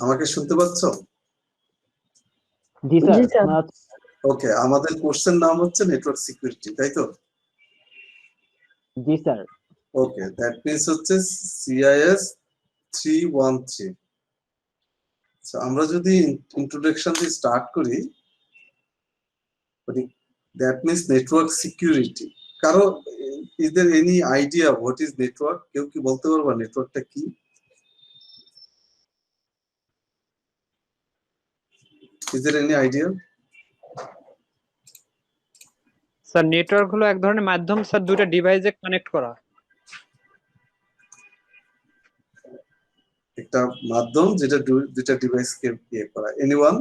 আমাকে শুনতে পাচ্ছ? জি স্যার। ওকে, আমাদের কোর্সের নাম হচ্ছে নেটওয়ার্ক সিকিউরিটি, তাই তো? জি স্যার। ওকে, দ্যাট মিন্স হচ্ছে CIS 313। আমরা যদি ইন্ট্রোডাকশন দিয়ে স্টার্ট করি, দ্যাট মিন্স নেটওয়ার্ক সিকিউরিটি। কারো is there any idea what is network? কেউ কি বলতে পারবা নেটওয়ার্কটা কি? Is there any idea? Sir network হলো এক ধরনের মাধ্যম স্যার, দুটো ডিভাইসে কানেক্ট করা। একটা মাধ্যম যেটা দুইটা ডিভাইসকে ইয়ে করা। এনিওয়ান?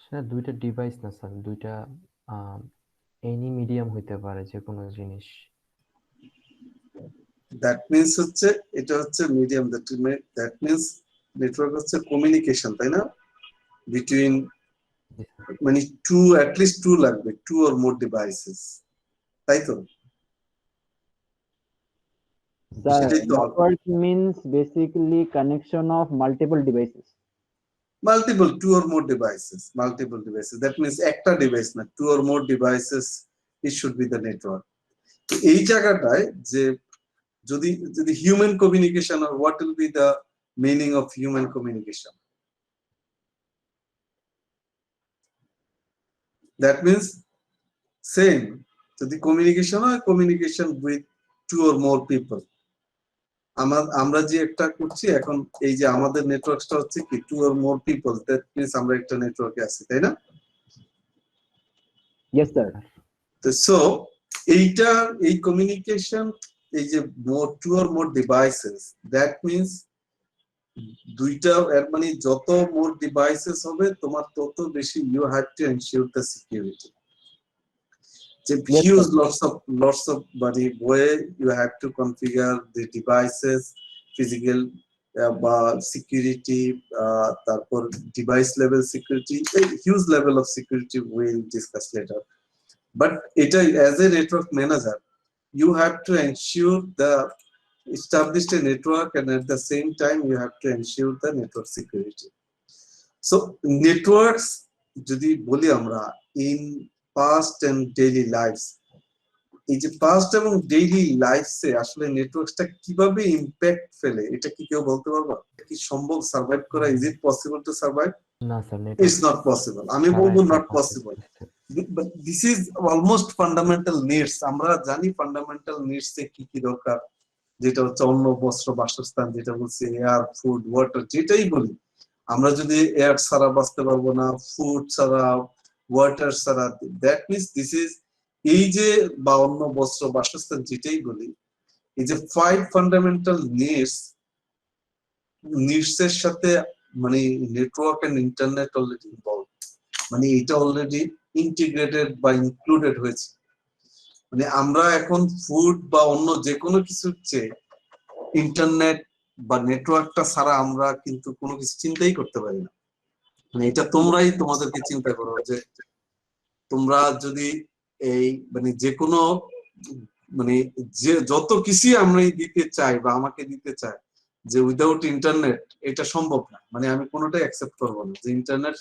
স্যার দুইটা ডিভাইস না স্যার, দুইটা এনি মিডিয়াম হইতে পারে, যে কোনো জিনিস। দ্যাট মিন্স হচ্ছে এটা হচ্ছে মিডিয়াম, দ্যাট মিন্স নেটওয়ার্ক হচ্ছে কমিউনিকেশন, তাই না? বিটুইন মানে at least two লাগবে, two or more devices, তাই তো? Network means basically connection of multiple devices. Two or more devices, that means একটা ডিভাইস না, two or more devices, it should be the network. তো এই জায়গাটায় যে যদি human communication, or what will be the meaning of human communication? That means same, যদি communication হয়, communication with two or more people. আমরা যে একটা করছি এখন, এই যে আমাদের নেটওয়ার্কটা হচ্ছে কি two or more people, that means আমরা একটা নেটওয়ার্কে আছি, তাই না? Yes sir. সো এই কমিউনিকেশন, এই যে two or more devices, that means দুইটা, এর মানে যত more devices হবে তোমার তত বেশি you have to ensure the security. Huge lots of way you have to configure the devices, physical security, তারপর device level security, a huge level of security we'll discuss later. But as a network manager, you have to ensure the established a network, and at the same time you have to ensure the network security. So networks যদি বলি আমরা in past and daily lives, এই যে past এবং daily লাইফসে আসলে নেটওয়ার্কটা কিভাবে impact ফেলে, এটা কি কেউ বলতে পারবে? কি সম্ভব সার্ভাইভ করা? Is it possible to survive? না স্যার, ইটস নট পসিবল। আমি বলবো not possible, but this is almost fundamental needs. আমরা জানি ফান্ডামেন্টাল নিডস এ কি কি দরকার, যেটা হচ্ছে অন্ন, বস্ত্র, বাসস্থান, যেটা বলছে এয়ার, ফুড, ওয়াটার, যেটাই বলি। আমরা যদি এয়ার ছাড়া বাঁচতে পারবো না, ফুড ছাড়া, ওয়াটার ছাড়া, দ্যাট মিনস দিস ইজ, এই যে বা অন্ন, বস্ত্র, বাসস্থান যেটাই বলি, এই যে 5 ফান্ডামেন্টাল নিডস এর সাথে মানে network and internet already involve, মানে এটা অলরেডি ইন্টিগ্রেটেড বা ইনক্লুডেড হয়েছে। মানে আমরা এখন ফুড বা অন্য যে কোনো কিছুর চেয়ে ইন্টারনেট বা নেটওয়ার্কটা ছাড়া আমরা কিন্তু কোনো কিছু চিন্তাই করতে পারি না। মানে এটা তোমরাই তোমাদেরকে চিন্তা করো যে তোমরা যদি এই মানে যে কোনো মানে যে যত কিছুই আমরা দিতে চাই বা আমাকে দিতে চাই, যে উইদাউট ইন্টারনেট এটা সম্ভব না। মানে আমি কোনোটাই অ্যাকসেপ্ট করবো না যে ইন্টারনেট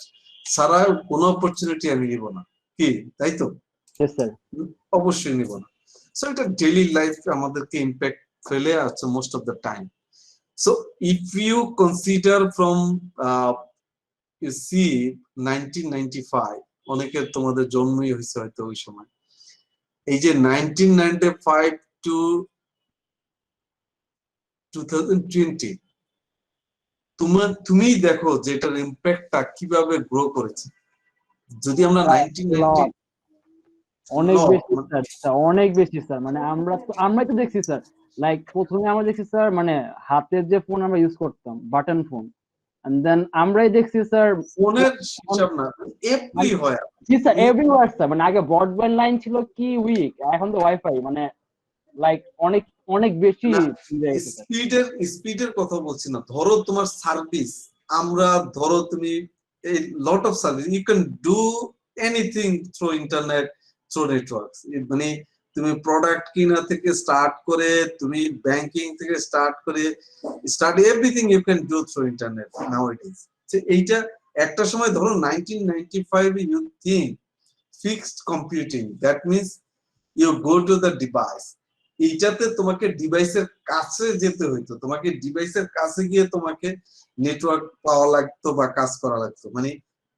ছাড়া কোনো অপরচুনিটি আমি নিব না, কি তাই তো? অবশ্যই নিব না। সো এটা ডেইলি লাইফ আমাদেরকে ইম্প্যাক্ট ফেলে আছে most of the time. So if you consider from you see 1995, অনেকের তোমাদের জন্মই হয়েছে হয়তো ওই সময়। এই যে 1995 to 2020, তুমি দেখো যে এটার ইম্প্যাক্টটা কিভাবে গ্রো করেছে। যদি আমরা 1990 অনেক বেশি স্যার, মানে আমরাই তো দেখছি স্যার, লাইক প্রথমে আমরা দেখছি স্যার মানে হাতের যে ফোন আমরা ইউজ করতাম, বাটন ফোন, and then আমরাই দেখছি স্যার ফোনের হিসাব না, এভরিওয়্যার। জি স্যার, এভরিওয়্যার স্যার। মানে আগে ব্রডব্যান্ড লাইন ছিল কি উইক, এখন তো ওয়াইফাই, মানে লাইক অনেক অনেক বেশি স্পিডের কথা বলছি না। ধরো তোমার সার্ভিস, আমরা ধরো তুমি এই lot of service, you can do anything through internet, through networks. মানে তুমি প্রোডাক্ট কিনা থেকে স্টার্ট করে, তুমি ব্যাংকিং থেকে স্টার্ট করে, start everything you can do through internet now it is. এইটা একটা সময় ধরো 1995 you think fixed computing, that means you go to the device. এইটাতে তোমাকে ডিভাইসের কাছে যেতে হইতো, তোমাকে ডিভাইসের কাছে গিয়ে তোমাকে নেটওয়ার্ক পাওয়া লাগতো বা কাজ করা লাগতো। মানে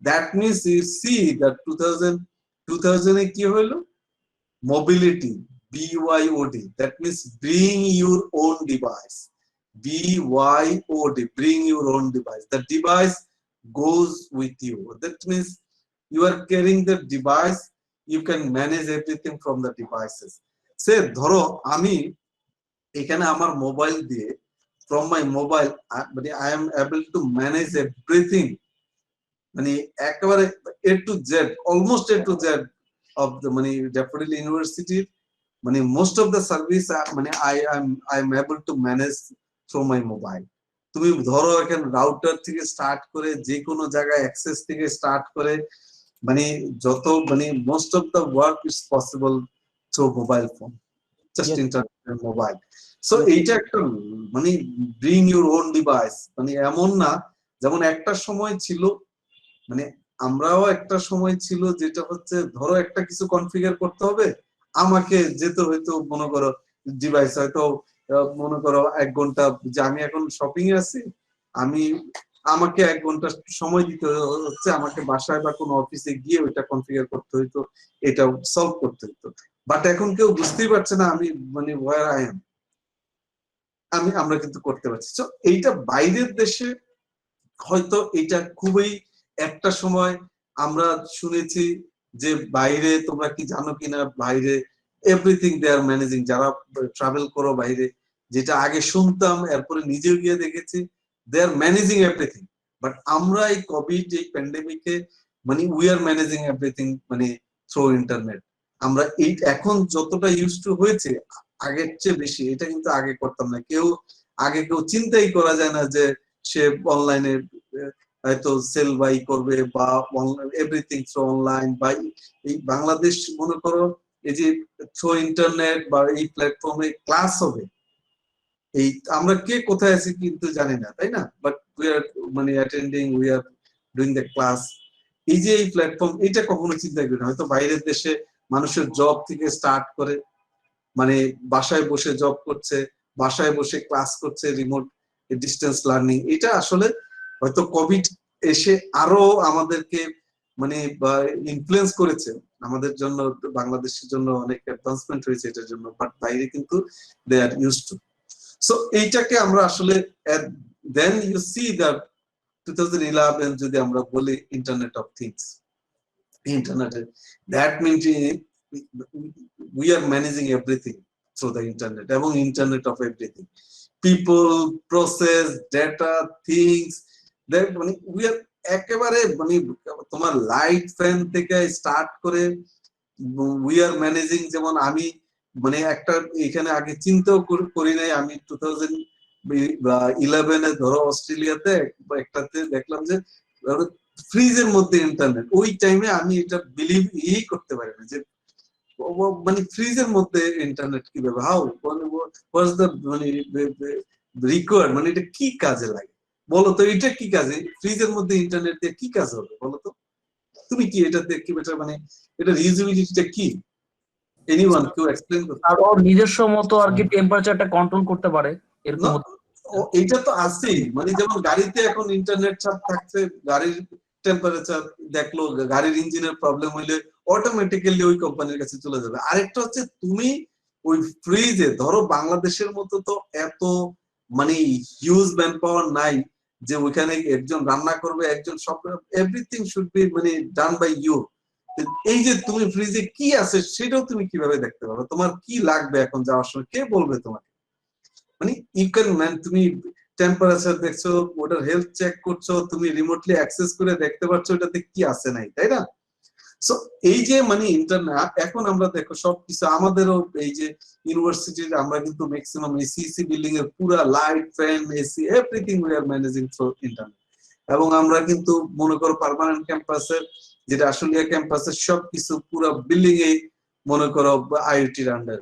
that means you see that 2000 এ কি হইলো, mobility, BYOD, that means bring your own device. BYOD, bring your own device. The device goes with you. That means you are carrying the device, you can manage everything from the devices. Say ধরো আমি এখানে আমার mobile দিয়ে, from my mobile I am able to manage everything, মানে একেবারে A to Z, almost A to Z of the Daffodil University, most of the service I am able to manage through my mobile. তুমি ধরো এখানে router থেকে start করে যে কোনো জায়গায় অ্যাক্সেস থেকে স্টার্ট করে যত most of the work is possible through mobile phone, just internet and mobile. So এইটা একটা bring your own device, এমন না যেমন একটা সময় ছিল, আমরাও একটা সময় ছিল যেটা হচ্ছে ধরো একটা কিছু কনফিগার করতে হবে, আমাকে যেতে হয়তো মনে করো ডিভাইস হয়তো মনে করো 1 ঘন্টা, যে আমি এখন শপিং এ আছি, আমাকে 1 ঘন্টা সময় দিতে হচ্ছে, আমাকে বাসায় বা কোনো অফিসে গিয়ে ওইটা কনফিগার করতে হইতো, এটা সলভ করতে হইতো। বাট এখন কেউ বুঝতেই পারছে না আমি ওয়্যার আই এম, আমরা কিন্তু করতে পারছি। তো এইটা বাইরের দেশে হয়তো এটা খুবই একটা সময় আমরা শুনেছি যে বাইরে, তোমরা কি জানো কিনা, বাইরে এভরিথিং দে আর ম্যানেজিং, যারা ট্রাভেল করো বাইরে, যেটা আগে শুনতাম এরপরে নিজেও গিয়ে দেখেছি, they are managing everything. But আমরা এই কোভিড, এই প্যান্ডেমিকে we are managing everything through internet. আমরা এই এখন যতটা ইউজ টু হয়েছে আগের চেয়ে বেশি, এটা কিন্তু আগে করতাম না। আগে কেউ চিন্তাই করা যায় না যে সে অনলাইনে হয়তো সেল বাই করবে বা এভরিথিং থ্রু অনলাইন। বা এই বাংলাদেশ মনে করো এই যে থ্রু ইন্টারনেট বা এই প্ল্যাটফর্মে ক্লাস হবে, এই আমরা কে কোথায় আছি কিন্তু জানি না, তাই না? But we are attending, we are doing the class. এই যে এই প্ল্যাটফর্ম, এটা কখনো চিন্তা করি না। হয়তো বাইরের দেশে মানুষের জব থেকে স্টার্ট করে বাসায় বসে জব করছে, বাসায় বসে ক্লাস করছে, রিমোট ডিস্টেন্স লার্নিং। এটা আসলে হয়তো কোভিড এসে আরো আমাদেরকে ইনফ্লুয়েন্স করেছে, আমাদের জন্য, বাংলাদেশের জন্য অনেক অ্যাডভান্সমেন্ট হয়েছে এটার জন্য। বাট বাইরে কিন্তু দে আর ইউজড টু। সো এইটাকে আমরা আসলে দেন ইউ সি দ্যাট 2011 যদি আমরা বলি internet of things, internet, that means we are managing everything through the internet, এবং internet of everything, people, process, data, things, that we are একেবারে তোমার লাইট ফ্যান থেকে স্টার্ট করে we are managing। যেমন আমি একটা এখানে আগে চিন্তাও করি নাই, আমি 2011 এ ধরো অস্ট্রেলিয়াতে একটাতে দেখলাম যে ফ্রিজের মধ্যে ইন্টারনেট। ওই টাইমে আমি এটা বিলিভ করতে পারি না যে ফ্রিজের মধ্যে ইন্টারনেট কিভাবে, হাউ ওয়াজ দ্য রিকোয়ার্ড, এটা কি কাজে লাগে বলো তো? এটা কি কাজে, ফ্রিজের মধ্যে ইন্টারনেট দিয়ে কি কাজ হবে বলো তো? তুমি কি এটাতে কি এটা রিউজেবিলিটিটা কি? এনিওয়ান কেউ এক্সপ্লেইন করতে? আর ওর নিজস্ব মতো আর কি টেম্পারেচারটা কন্ট্রোল করতে পারে এরকম। এটা তো আছেই, যেমন গাড়িতে এখন ইন্টারনেট ছাপ থাকছে, গাড়ির টেম্পারেচার দেখলো, গাড়ির ইঞ্জিনের প্রবলেম হইলে অটোমেটিক্যালি ওই কোম্পানির কাছে চলে যাবে। আরেকটা হচ্ছে তুমি ওই ফ্রিজে ধরো, বাংলাদেশের মতো তো এত হিউজ ম্যান পাওয়ার নাই যে ওইখানে একজন রান্না করবে, একজন সব, everything should be done by you. এই যে তুমি ফ্রিজে কি আছে সেটাও তুমি কিভাবে দেখতে পারো? তোমার কি লাগবে এখন যাওয়ার সময় কে বলবে তোমাকে? ইউ ক্যান তুমি টেম্পারেচার দেখছো, ওটার হেলথ চেক করছো, তুমি রিমোটলি অ্যাক্সেস করে দেখতে পাচ্ছ ওটাতে কি আছে নাই, তাই না? সো এই যে ইন্টারনেট, এখন আমরা দেখো সবকিছু আমাদেরও এই যে ইউনিভার্সিটির, আমরা কিন্তু ম্যাক্সিমাম এসিসি বিল্ডিং এর পুরা light, fan, AC, everything we are managing through internet. এবং আমরা কিন্তু মনে করো পার্মানেন্ট ক্যাম্পাসে, যেটা আশুলিয়া ক্যাম্পাসের সবকিছু পুরো বিল্ডিং এ মনে করো আইওটির আন্ডার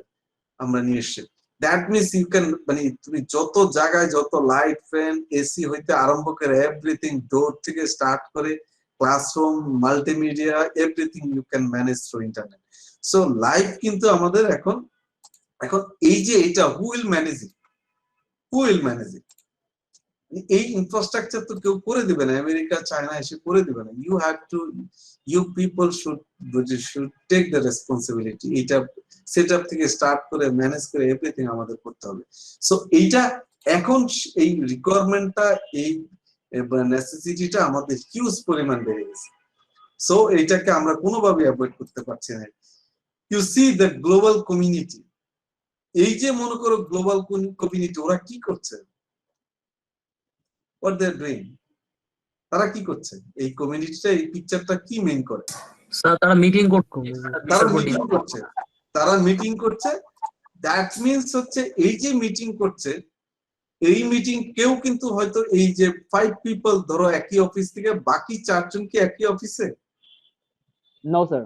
আমরা নিয়ে এসেছি। দ্যাট মিনস ইউ ক্যান, মানে তুমি যত জায়গায় যত লাইট, ফ্যান, এসি হইতে আরম্ভ করে এভরিথিং, ডোর থেকে স্টার্ট করে classroom, multimedia, everything you can manage through internet. So life কিন্তু আমাদের এখন এখন এই যে এটা who will manage it, who will manage it? এই ইনফ্রাস্ট্রাকচার তো কেউ করে দিবে না, আমেরিকা চায়না এসে করে দিবে না। You have to, you people should take the responsibility. এটা সেট আপ থেকে স্টার্ট করে ম্যানেজ করে এভরিথিং আমাদের করতে হবে। সো এইটা এখন এই রিকোয়ারমেন্টটা, এই নেসেসিটিটা আমাদের হিউজ পরিমাণ বেড়ে গেছে। সো এইটাকে আমরা কোনোভাবে অ্যাভয়েড করতে পারছি না। You see the global community, এই যে মনে করো গ্লোবাল কমিউনিটি, ওরা কি করছে? what they're doing, তারা কি করছে? এই কমিউনিটিটা, এই পিকচারটা কি মেইন করে? স্যার তারা মিটিং করছে, তারা মিটিং করছে, তারা মিটিং করছে। দ্যাট মিনস হচ্ছে এই যে মিটিং করছে, এই মিটিং কেউ কিন্তু হয়তো এই যে 5 পিপল ধরো একই অফিস থেকে, বাকি 4 জন কি একই অফিসে? নো স্যার,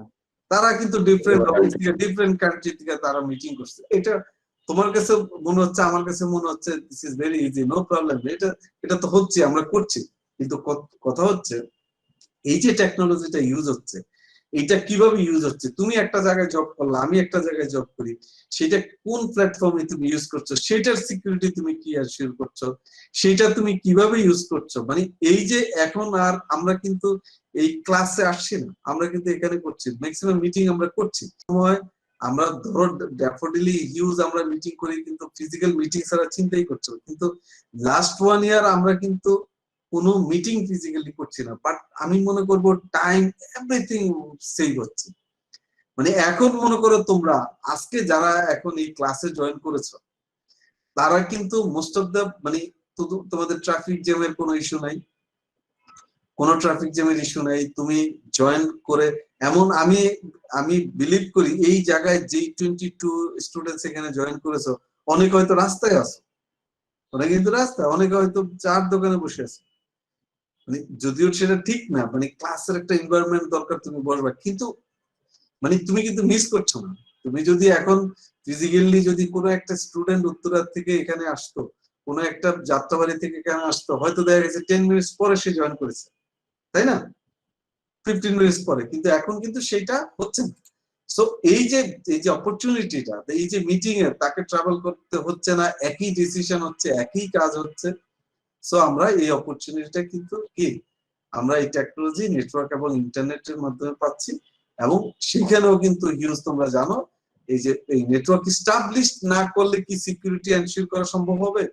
তারা কিন্তু ডিফারেন্ট অফিস থেকে, ডিফারেন্ট কান্ট্রি থেকে তারা মিটিং করছে। এটা তোমার কাছে মনে হচ্ছে, আমার কাছে মনে হচ্ছে this is very easy, no problem, এটা এটা তো হচ্ছে, আমরা করছি। কিন্তু কথা হচ্ছে এই যে টেকনোলজিটা ইউজ হচ্ছে, এটা কিভাবে ইউজ হচ্ছে? তুমি একটা জায়গায় জব করলে, আমি একটা জায়গায় জব করি, সেটা কোন প্ল্যাটফর্মে তুমি ইউজ করছো, সেটার সিকিউরিটি তুমি কি অ্যাসিওর করছো, সেটা তুমি কিভাবে ইউজ করছো। মানে এই যে এখন আর আমরা কিন্তু এই ক্লাসে আসছি না, আমরা কিন্তু এখানে করছি, ম্যাক্সিমাম মিটিং আমরা করছি। সময় আমরা ধরো ড্যাফোডিলি হিউজ আমরা মিটিং করি, কিন্তু ফিজিক্যাল মিটিং ছাড়া চিন্তাই করছো। কিন্তু লাস্ট 1 ইয়ার আমরা কিন্তু কোনো মিটিং ফিজিক্যালি করছি না, বাট আমি মনে করবো টাইম এভরিথিং সেভ হচ্ছে। মানে এখন মনে করো তোমরা আজকে যারা এখন এই ক্লাসে জয়েন করেছো, তারা কিন্তু মোস্ট অফ দ্য, মানে তোমাদের ট্রাফিক জ্যামের কোনো ইস্যু নাই, কোনো ট্রাফিক জ্যামের ইস্যু নাই। তুমি জয়েন করে, এমন আমি আমি বিলিভ করি এই জায়গায় যে 22 স্টুডেন্টস এখানে জয়েন করেছো, অনেকে হয়তো রাস্তায় আছো, অনেকে কিন্তু রাস্তায়, অনেকে হয়তো চার দোকানে বসে আছে। মানে যদিও সেটা ঠিক না, মানে ক্লাসের একটা এনভায়রনমেন্ট দরকার, তুমি বসবা, কিন্তু মানে তুমি কিন্তু মিস করছো না। তুমি যদি এখন ফিজিক্যালি যদি কোনো একটা স্টুডেন্ট উত্তরা থেকে এখানে আসতো, কোনো একটা যাত্রাবাড়ি থেকে এখানে আসতো, হয়তো দেখা গেছে 10 মিনিটস পরে সে জয়েন করেছে, তাই না? 15 মিনিটস পরে, কিন্তু এখন কিন্তু সেটা হচ্ছে না। সো এই যে অপরচুনিটিটা, এই যে মিটিং এ তাকে ট্রাভেল করতে হচ্ছে না, একই ডিসিশন হচ্ছে, একই কাজ হচ্ছে। সো আমরা এই অপরচুনিটিটা কিন্তু কি, আমরা এই টেকনোলজি, নেটওয়ার্ক এবং ইন্টারনেটের মাধ্যমে পাচ্ছি। এবং সেখানেও কিন্তু হিউজ, তোমরা জানো এই যে এই নেটওয়ার্ক এস্টাবলিশ না করলে কি সিকিউরিটি এনশিওর করা সম্ভব হবে?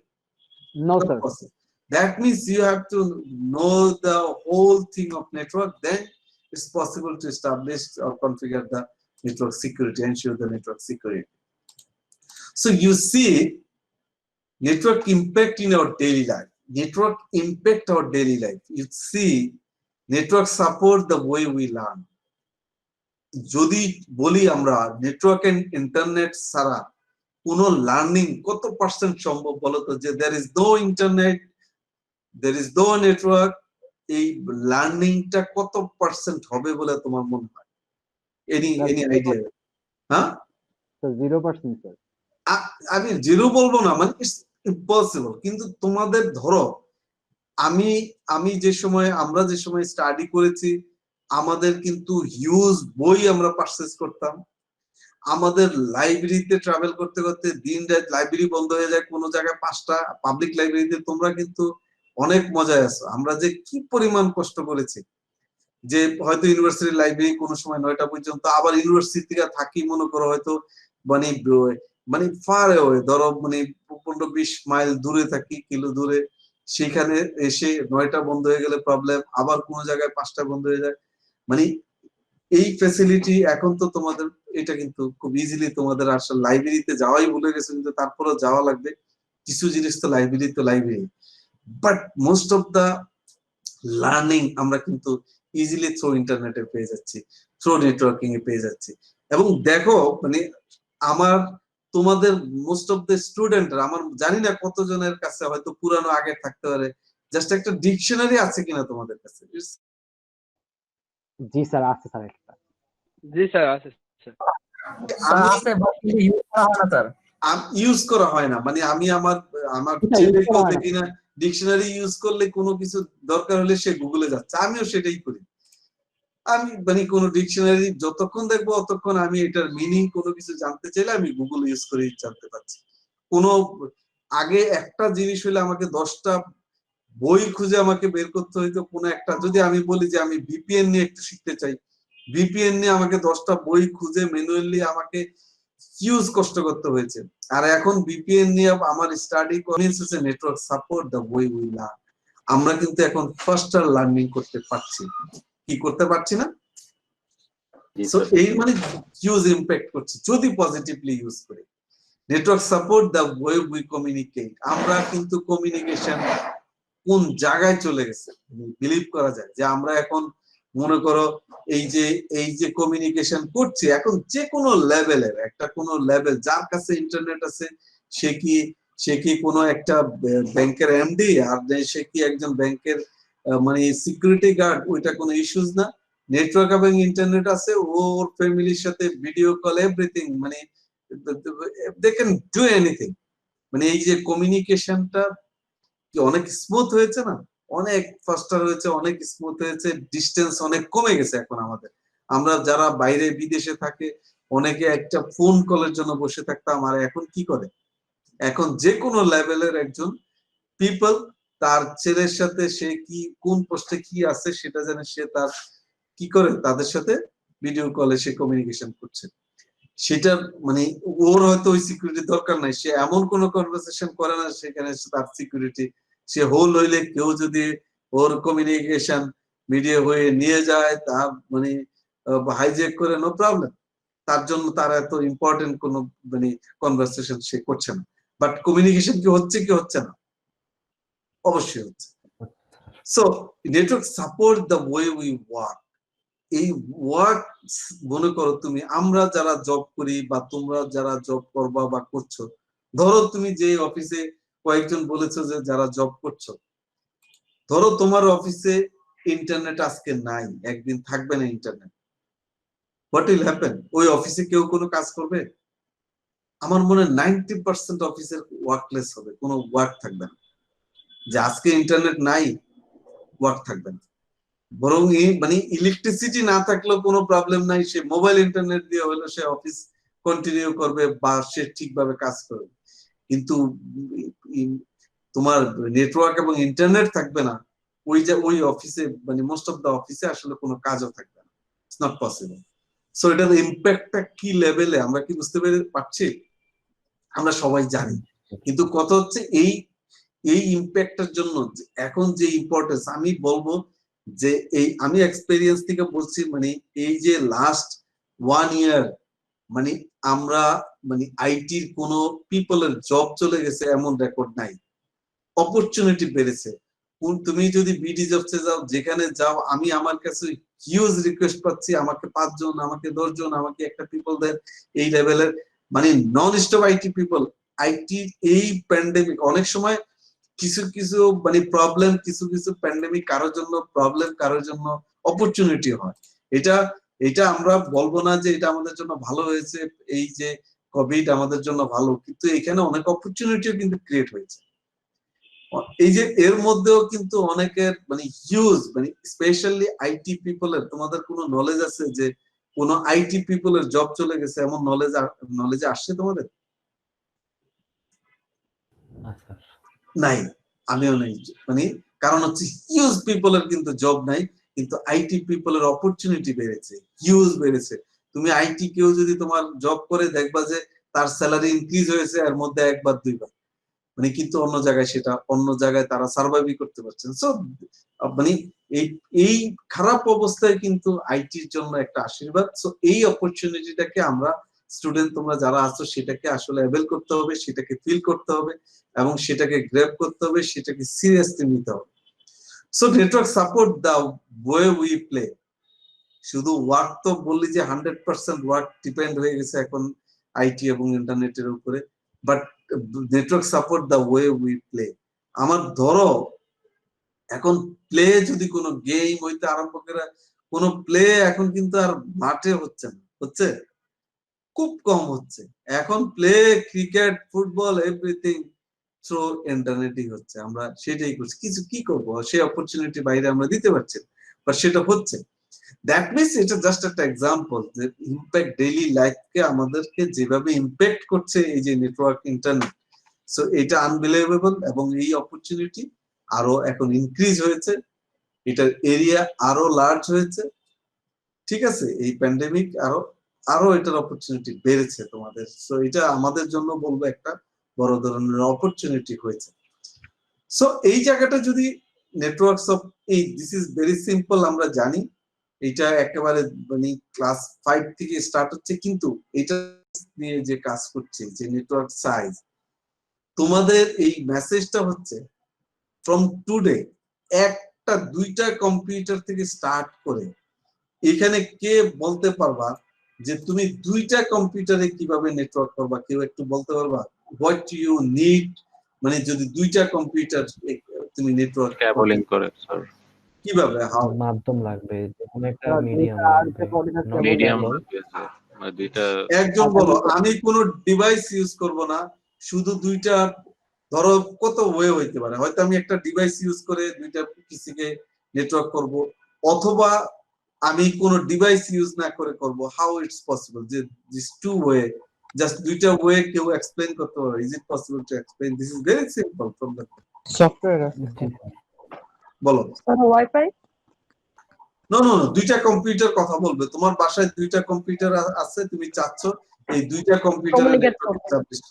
No sir. That means you have to know the whole thing of network, then it's possible to establish or configure the network security, ensure the network security. So you see network impact in our daily life. Network impact our daily life. You see network support the way we learn. যদি বলি আমরা network and internet ছাড়া কোনো learning কত percent সম্ভব বলো তো? যে there is no internet, there is no network, এই লার্নিংটা কত পার্সেন্ট হবে বলে তোমার মনে হয়? Any idea? হ্যাঁ, 0% স্যার। আমি জিরো বলবো না, মানে ইটস ইম্পসিবল। কিন্তু তোমাদের ধরো আমি যে সময়, আমরা যে সময় স্টাডি করেছি, আমাদের কিন্তু হিউজ বই আমরা পারচেজ করতাম। আমাদের লাইব্রেরিতে ট্রাভেল করতে করতে দিন রাত লাইব্রেরি বন্ধ হয়ে যায়, কোনো জায়গায় 5টা পাবলিক লাইব্রেরিতে। তোমরা কিন্তু অনেক মজায় আছো, আমরা যে কি পরিমাণ কষ্ট করেছি। যে হয়তো ইউনিভার্সিটি লাইব্রেরি কোনো সময় 9টা পর্যন্ত, আবার ইউনিভার্সিটি থেকে থাকি মনে করো হয়তো মানে মানে ফার অ্যাওয়ে, ধরো মানে 15-20 মাইল দূরে থাকি, কিলো দূরে, সেখানে এসে 9টা বন্ধ হয়ে গেলে প্রবলেম, আবার কোনো জায়গায় 5টা বন্ধ হয়ে যায়। মানে এই ফ্যাসিলিটি এখন তো তোমাদের, এটা কিন্তু খুব ইজিলি তোমাদের আসলে লাইব্রেরিতে যাওয়াই ভুলে গেছে, কিন্তু তারপরেও যাওয়া লাগবে। কিছু জিনিস তো library, but most of the learning আমরা কিন্তু ইজিলি থ্রু ইন্টারনেটে পেয়ে যাচ্ছি, থ্রু নেটওয়ার্কিং এ পেয়ে যাচ্ছি। এবং দেখো মানে আমার, তোমাদের মোস্ট অফ দ্য স্টুডেন্টরা, আমার জানি না কতজনের কাছে হয়তো পুরানো আগে থাকতে পারে, জাস্ট একটা ডিকশনারি আছে কিনা তোমাদের কাছে? জি স্যার, আছে স্যার একটা। জি স্যার, আছে স্যার। আমি আছে but কিন্তু ইউজ করা হয় না স্যার। ইউজ করা হয় না, মানে আমি আমার আমার এটা use ছেলেকেও করা হয় না। দেখি না ডিকশনারি ইউজ করলে কোনো কিছু দরকার হলে সে গুগলে যাচ্ছে, আমিও সেটাই করি। আমি মানে কোনো ডিকশনারি যতক্ষণ দেখবো ততক্ষণ আমি এটার মিনিং কোনো কিছু জানতে চাইলে আমি গুগল ইউজ করে জানতে পারছি। কোনো আগে একটা জিনিস হলে আমাকে 10টা বই খুঁজে আমাকে বের করতে হইতো, কোনো একটা যদি আমি বলি যে আমি ভিপিএন নিয়ে একটু শিখতে চাই, ভিপিএন নিয়ে আমাকে 10টা বই খুঁজে ম্যানুয়ালি আমাকে হিউজ কষ্ট করতে হয়েছে। আর এখন ভিপিএন নিয়ে আমার study convince network support the way we learn. আমরা কিন্তু এখন ফাস্টার লার্নিং করতে পারছি, কি করতে পারছি না? সো এই মানে হিউজ ইম্প্যাক্ট করছে যদি পজিটিভলি ইউজ করি। Network support the way we communicate. আমরা কিন্তু কমিউনিকেশন কোন জায়গায় চলে গেছে বিলিভ করা যায় যে আমরা এখন মনে করো এই যে কমিউনিকেশন করছি এখন যে কোনো লেভেলের একটা কোনো লেভেল, যার কাছে ইন্টারনেট আছে সে কি কোনো একটা ব্যাংকের এমডি আর সে কি একজন ব্যাংকের মানে সিকিউরিটি গার্ড, ওইটা কোনো ইস্যুস না। নেটওয়ার্ক এবং ইন্টারনেট আছে, ওর ফ্যামিলির সাথে ভিডিও কল এভরিথিং, মানে দে ক্যান ডু এনিথিং। মানে এই যে কমিউনিকেশনটা কি অনেক স্মুথ হয়েছে না, অনেক ফাস্টার হয়েছে, অনেক স্মুথ হয়েছে, ডিস্টেন্স অনেক কমে গেছে এখন আমাদের। আমরা যারা বাইরে বিদেশে থাকে অনেকে একটা ফোন কলের জন্য বসে থাকতাম, আর এখন কি করে, এখন যে কোনো লেভেলের একজন পিপল তার ছেলের সাথে সে কি কোন পোস্টে কি আছে সেটা জানে, সে তার কি করে তাদের সাথে ভিডিও কলে সে কমিউনিকেশন করছে। সেটা মানে ওর হয়তো ওই সিকিউরিটি দরকার নাই, সে এমন কোনো কনভারসেশন করে না সেখানে তার সিকিউরিটি, সে হোল হইলে কেউ যদি ওর কমিউনিকেশন ভিডিও হয়ে নিয়ে যায় তার মানে হাইজ্যাক করে, নো প্রবলেম, তার জন্য তার এত ইম্পর্টেন্ট কোনো মানে কনভারসেশন সে করছে না। বাট কমিউনিকেশন কি হচ্ছে না? অবশ্যই হচ্ছে। So network support the way we work. এই ওয়ার্ক মনে করো তুমি, আমরা যারা জব করি বা তোমরা যারা জব করবা বা করছো, ধরো তুমি যে অফিসে কয়েকজন বলেছো যে যারা জব করছো, ধরো তোমার অফিসে ইন্টারনেট আজকে নাই, একদিন থাকবে না ইন্টারনেট, হোয়াট উইল হ্যাপেন? ওই অফিসে কেউ কোনো কাজ করবে? আমার মনে হয় 90% অফিসের ওয়ার্কলেস হবে, কোনো ওয়ার্ক থাকবে না। যে আজকে ইন্টারনেট নাই, ওয়ার্ক থাকবে না। বরং মানে ইলেকট্রিসিটি না থাকলেও কোনো প্রবলেম নাই, সে মোবাইল ইন্টারনেট দিয়ে হলো সে অফিস কন্টিনিউ করবে বা সে ঠিকভাবে কাজ করবে। কিন্তু তোমার নেটওয়ার্ক এবং ইন্টারনেট থাকবে না, ওই অফিসে মানে মোস্ট অফ দা অফিসে আসলে কোনো কাজও থাকবে না। It's not possible. সো এটার ইম্প্যাক্টটা কি লেভেলে আমরা কি বুঝতে পারছি? আমরা সবাই জানি, কিন্তু কথা হচ্ছে এই ইম্প্যাক্টের জন্য এখন যে ইম্পর্টেন্স আমি বলবো যে আমি এক্সপেরিয়েন্স থেকে বলছি, মানে এই যে লাস্ট 1 ইয়ার মানে আমরা মানে আইটির কোন পিপলের জব চলে গেছে এমন রেকর্ড নাই। অপরচুনিটি বেড়েছে। তুমি যদি বিডি জবসে যাও, যেখানে যাও, আমি আমার কাছে হিউজ রিকোয়েস্ট পাচ্ছি, আমাকে 5 জন, আমাকে 10 জন, আমাকে একটা পিপল দেন এই লেভেলের, মানে non stop IT people. IT এই প্যান্ডেমিক অনেক সময় কিছু মানে প্রবলেম, কিছু প্যান্ডেমিক কারোর জন্য প্রবলেম, কারোর জন্য অপরচুনিটি হয়। এটা আমরা বলবো না যে এটা আমাদের জন্য ভালো হয়েছে, এই যে কোভিড আমাদের জন্য ভালো, কিন্তু এখানে অনেক অপরচুনিটিও কিন্তু ক্রিয়েট হয়েছে। এই যে এর মধ্যেও কিন্তু অনেকের মানে হিউজ মানে স্পেশালি আইটি পিপলের, তোমাদের কোনো নলেজ আছে যে কোন আইটি পিপলের জব চলে গেছে এমন নলেজে আসছে তোমাদের? নাই, আমিও নাই। মানে কারণ হচ্ছে হিউজ পিপলের কিন্তু জব নাই, কিন্তু আইটি পিপলের অপরচুনিটি বেড়েছে, হিউজ বেড়েছে। তুমি আইটি কেউ যদি তোমার জব করে দেখবা যে তার স্যালারি ইনক্রিজ হয়েছে এর মধ্যে 1 বার 2 বার, মানে কিন্তু অন্য জায়গায় তারা সার্ভাইভ করতে পারছেন। সো মানে এই খারাপ অবস্থায় কিন্তু আইটির জন্য একটা আশীর্বাদ। সো এই অপরচুনিটিটাকে আমরা স্টুডেন্ট তোমরা যারা আছো সেটাকে আসলে অ্যাভেল করতে হবে, সেটাকে ফিল করতে হবে এবং সেটাকে গ্র্যাব করতে হবে, সেটাকে সিরিয়াসলি নিতে হবে। So network support the way we play. শুধু ওয়ার্ক তো বললি যে 100% ওয়ার্ক ডিপেন্ড হয়ে গেছে এখন আইটি এবং ইন্টারনেটের উপরে, but network support the way we play. আমার ধরো এখন প্লে যদি কোনো গেম হইতে আরম্ভ করে কোনো প্লে এখন কিন্তু আর মাঠে হচ্ছে না, হচ্ছে খুব কম হচ্ছে। এখন play cricket football everything through ইন্টারনেটই হচ্ছে, আমরা সেটাই করছি। কিছু কি করব, সেই অপরচুনিটি বাইরে আমরা দিতে পারছি বা সেটা হচ্ছে। দ্যাট মিনস এটা জাস্ট একটা এক্সাম্পল যে ইম্প্যাক্ট ডেইলি লাইফকে আমাদেরকে যেভাবে ইম্প্যাক্ট করছে এই যে নেটওয়ার্ক ইন্টারনেট। সো এটা আনবিলিভেবল এবং এই অপরচুনিটি আরো এখন ইনক্রিজ হয়েছে, এটার এরিয়া আরো লার্জ হয়েছে। ঠিক আছে, এই প্যান্ডেমিক আরো আরো এটার অপরচুনিটি বেড়েছে তোমাদের। সো এটা আমাদের জন্য বলবো একটা বড় ধরনের অপরচুনিটি হয়েছে। সো এই জায়গাটা যদি নেটওয়ার্কস অফ এই দিস ইজ ভেরি সিম্পল, আমরা জানি এটা একেবারে মানে ক্লাস 5 থেকে স্টার্ট হচ্ছে, কিন্তু এটা নিয়ে যে কাজ করছে যে নেটওয়ার্ক সাইজ, তোমাদের এই মেসেজটা হচ্ছে ফ্রম টুডে একটা দুইটা কম্পিউটার থেকে স্টার্ট করে এখানে কে বলতে পারবা যে তুমি দুইটা কম্পিউটারে কিভাবে নেটওয়ার্ক করবা? কেউ একটু বলতে পারবা হোয়াট ইউ নিড, মানে যদি দুইটা কম্পিউটার তুমি নেটওয়ার্ক ক্যাবলিং করে স্যার, কিভাবে, হাউ? মাধ্যম লাগবে, যে কোনো একটা স্যার, মিডিয়াম দুইটা লাগবে, coordinate cable মিডিয়াম লাগবে। লাগবে স্যার, মানে দুইটা। একজন বলো, আমি কোনো ডিভাইস ইউজ করব না, শুধু দুইটা, ধরো কত ওয়ে হইতে পারে, হয়তো আমি একটা ডিভাইস ইউজ করে দুইটা পিসিকে নেটওয়ার্ক করব, অথবা আমি কোনো ডিভাইস ইউজ না করে করব। হাউ ইটস পসিবল যে দিস টু ওয়ে, জাস্ট দুইটা ওয়ে কেউ এক্সপ্লেইন করতে পারবে? Is it possible to explain? This is very simple from the software আছে জি বলো। Sir wifi. No no no, দুইটা কম্পিউটার কথা বলবে, তোমার বাসায় দুইটা কম্পিউটার আছে, তুমি চাচ্ছ এই দুইটা কম্পিউটারে Communicate নেটওয়ার্ক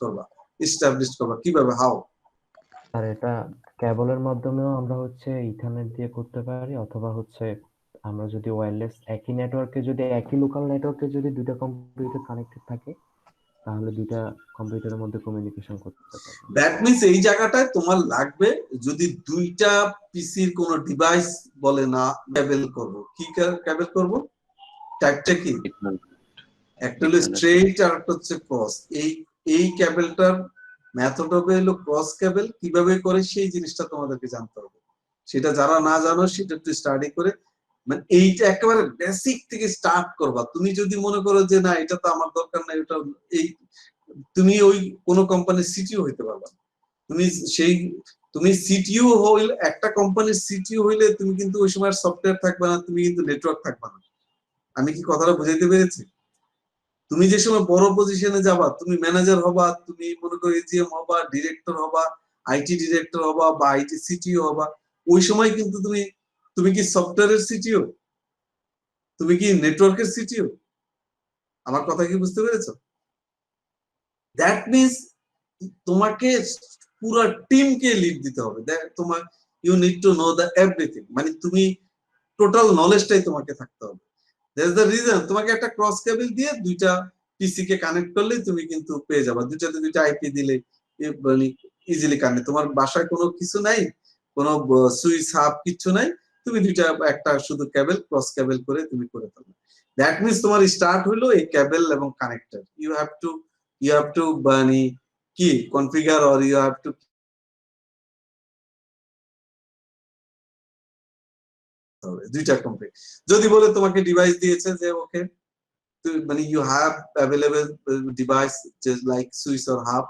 করবে। এস্টাবলিশ করবা কিভাবে, হাউ? আর এটা কেবলের মাধ্যমেও আমরা হচ্ছে ইথারনেট দিয়ে করতে পারি, অথবা হচ্ছে আমরা যদি ওয়্যারলেস একই নেটওয়ার্কে, যদি একই লোকাল নেটওয়ার্কে যদি দুইটা কম্পিউটার কানেক্টেড থাকে, তাহলে দুইটা কম্পিউটারের মধ্যে কমিউনিকেশন করতে পারি। দ্যাট মিন্স এই জায়গাটায় তোমার লাগবে, যদি দুইটা পিসির কোনো ডিভাইস বলে না কেবল করব, কি কেবল করব? টাইপটা কি? একটা হলো স্ট্রেইট আর একটা হচ্ছে ক্রস। এই কেবলটার মেথড হবে হলো ক্রস কেবল, কিভাবে করে সেই জিনিসটা তোমাদেরকে জানতে হবে। সেটা যারা না জানো সেটা একটু স্টাডি করে, মানে এইটা একেবারে বেসিক থেকে স্টার্ট করবা। তুমি যদি মনে করো যে না এটা তো আমার দরকার নাই, ওটা এই, তুমি ওই কোনো কোম্পানির সিটিও হইতে পারবা। তুমি সেই তুমি সিটিও হইলে, একটা কোম্পানির সিটিও হইলে তুমি কিন্তু ওই সময় সফটওয়্যার থাকবে না, তুমি কিন্তু নেটওয়ার্ক থাকবে না। আমি কি কথাটা বুঝাইতে পেরেছি? তুমি যে সময় বড় পজিশনে যাবা, তুমি ম্যানেজার হবা, তুমি মনে করো এজিএম হবা, ডিরেক্টর হবা, আইটি ডিরেক্টর হবা বা আইটি সিটিও হবা, ওই সময় কিন্তু তুমি কি সফটওয়্যারের সিটিও, তুমি কি নেটওয়ার্কের সিটিও? আমার কথা কি বুঝতে পেরেছো? দ্যাট মিনস তোমাকে পুরো টিমকে লিড দিতে হবে। তোমার you need to know the everything, মানে তুমি টোটাল নলেজটাই তোমাকে থাকতে হবে। দ্যাটস দ্য রিজন তোমাকে একটা ক্রস কেবল দিয়ে দুইটা পিসি কে কানেক্ট করলে তুমি কিন্তু পেয়ে যাবে, দুইটাতে দুইটা আইপি দিলে মানে ইজিলি কানেক্ট। তোমার বাসায় কোনো কিছু নাই, কোনো সুইচ হাব কিছু নাই, তুমি দুইটা একটা শুধু কেবল ক্রস কেবল করে তুমি করে ফেলবে। দ্যাট মিনস তোমার স্টার্ট হলো এই কেবল এবং কানেক্টর। ইউ হ্যাভ টু মানে কি configure or you have to দুইটা কমপ্লিট। যদি বলে তোমাকে ডিভাইস দিয়েছে যে ওকে মানে you have available device just like switch or hub,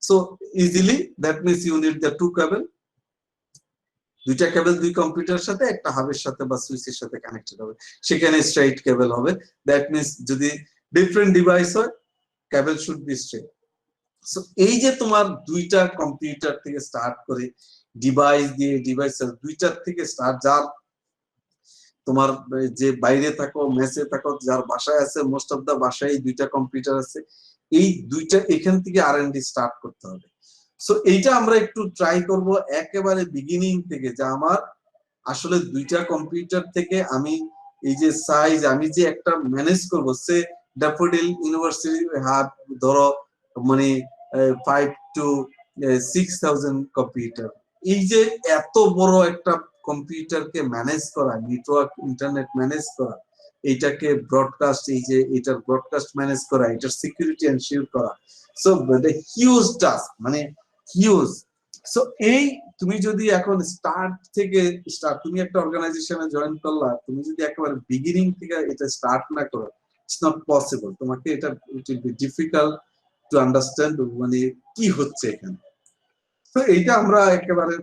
so easily that means you need the two cable, দুইটা কেবল দুই কম্পিউটারের সাথে একটা হাবের সাথে বা সুইচের সাথে কানেক্টেড হবে, সেখানে স্ট্রেইট কেবল হবে। দ্যাট মিনস যদি ডিফারেন্ট ডিভাইস হয় কেবল শুড বি স্ট্রেইট। সো এই যে তোমার দুইটা কম্পিউটার থেকে স্টার্ট করে ডিভাইস দিয়ে ডিভাইসের দুইটার থেকে স্টার্ট, যার তোমার যে বাইরে থাকো মেসে থাকো যার বাসায় আছে, মোস্ট অফ দা বাসায় দুইটা কম্পিউটার আছে, এই দুইটা এখান থেকে R&D স্টার্ট করতে হবে। সো এইটা আমরা একটু ট্রাই করব একেবারে বিগিনিং থেকে, যে আমার আসলে দুইটা কম্পিউটার থেকে আমি এই যে সাইজ আমি যে একটা ম্যানেজ করব, সে ড্যাফোডিল ইউনিভার্সিটি হাব ধরো মানে 5 to 6,000 কম্পিউটার, এই যে এত বড় একটা কম্পিউটারকে ম্যানেজ করা, নেটওয়ার্ক ইন্টারনেট ম্যানেজ করা, এইটাকে ব্রডকাস্ট, এই যে এটার ব্রডকাস্ট ম্যানেজ করা, এটার সিকিউরিটি এনশিওর করা, সো দ্য হিউজ টাস্ক, মানে হিউজ। সো এই তুমি যদি এখন তুমি একটা অর্গানাইজেশনে জয়েন করলা, তুমি যদি একেবারে বিগিনিং থেকে এটা স্টার্ট না করো, ইটস নট পসিবল। তোমাকে এটা ইট will be difficult to understand মানে কি হচ্ছে এখানে। তো এইটা আমরা একেবারে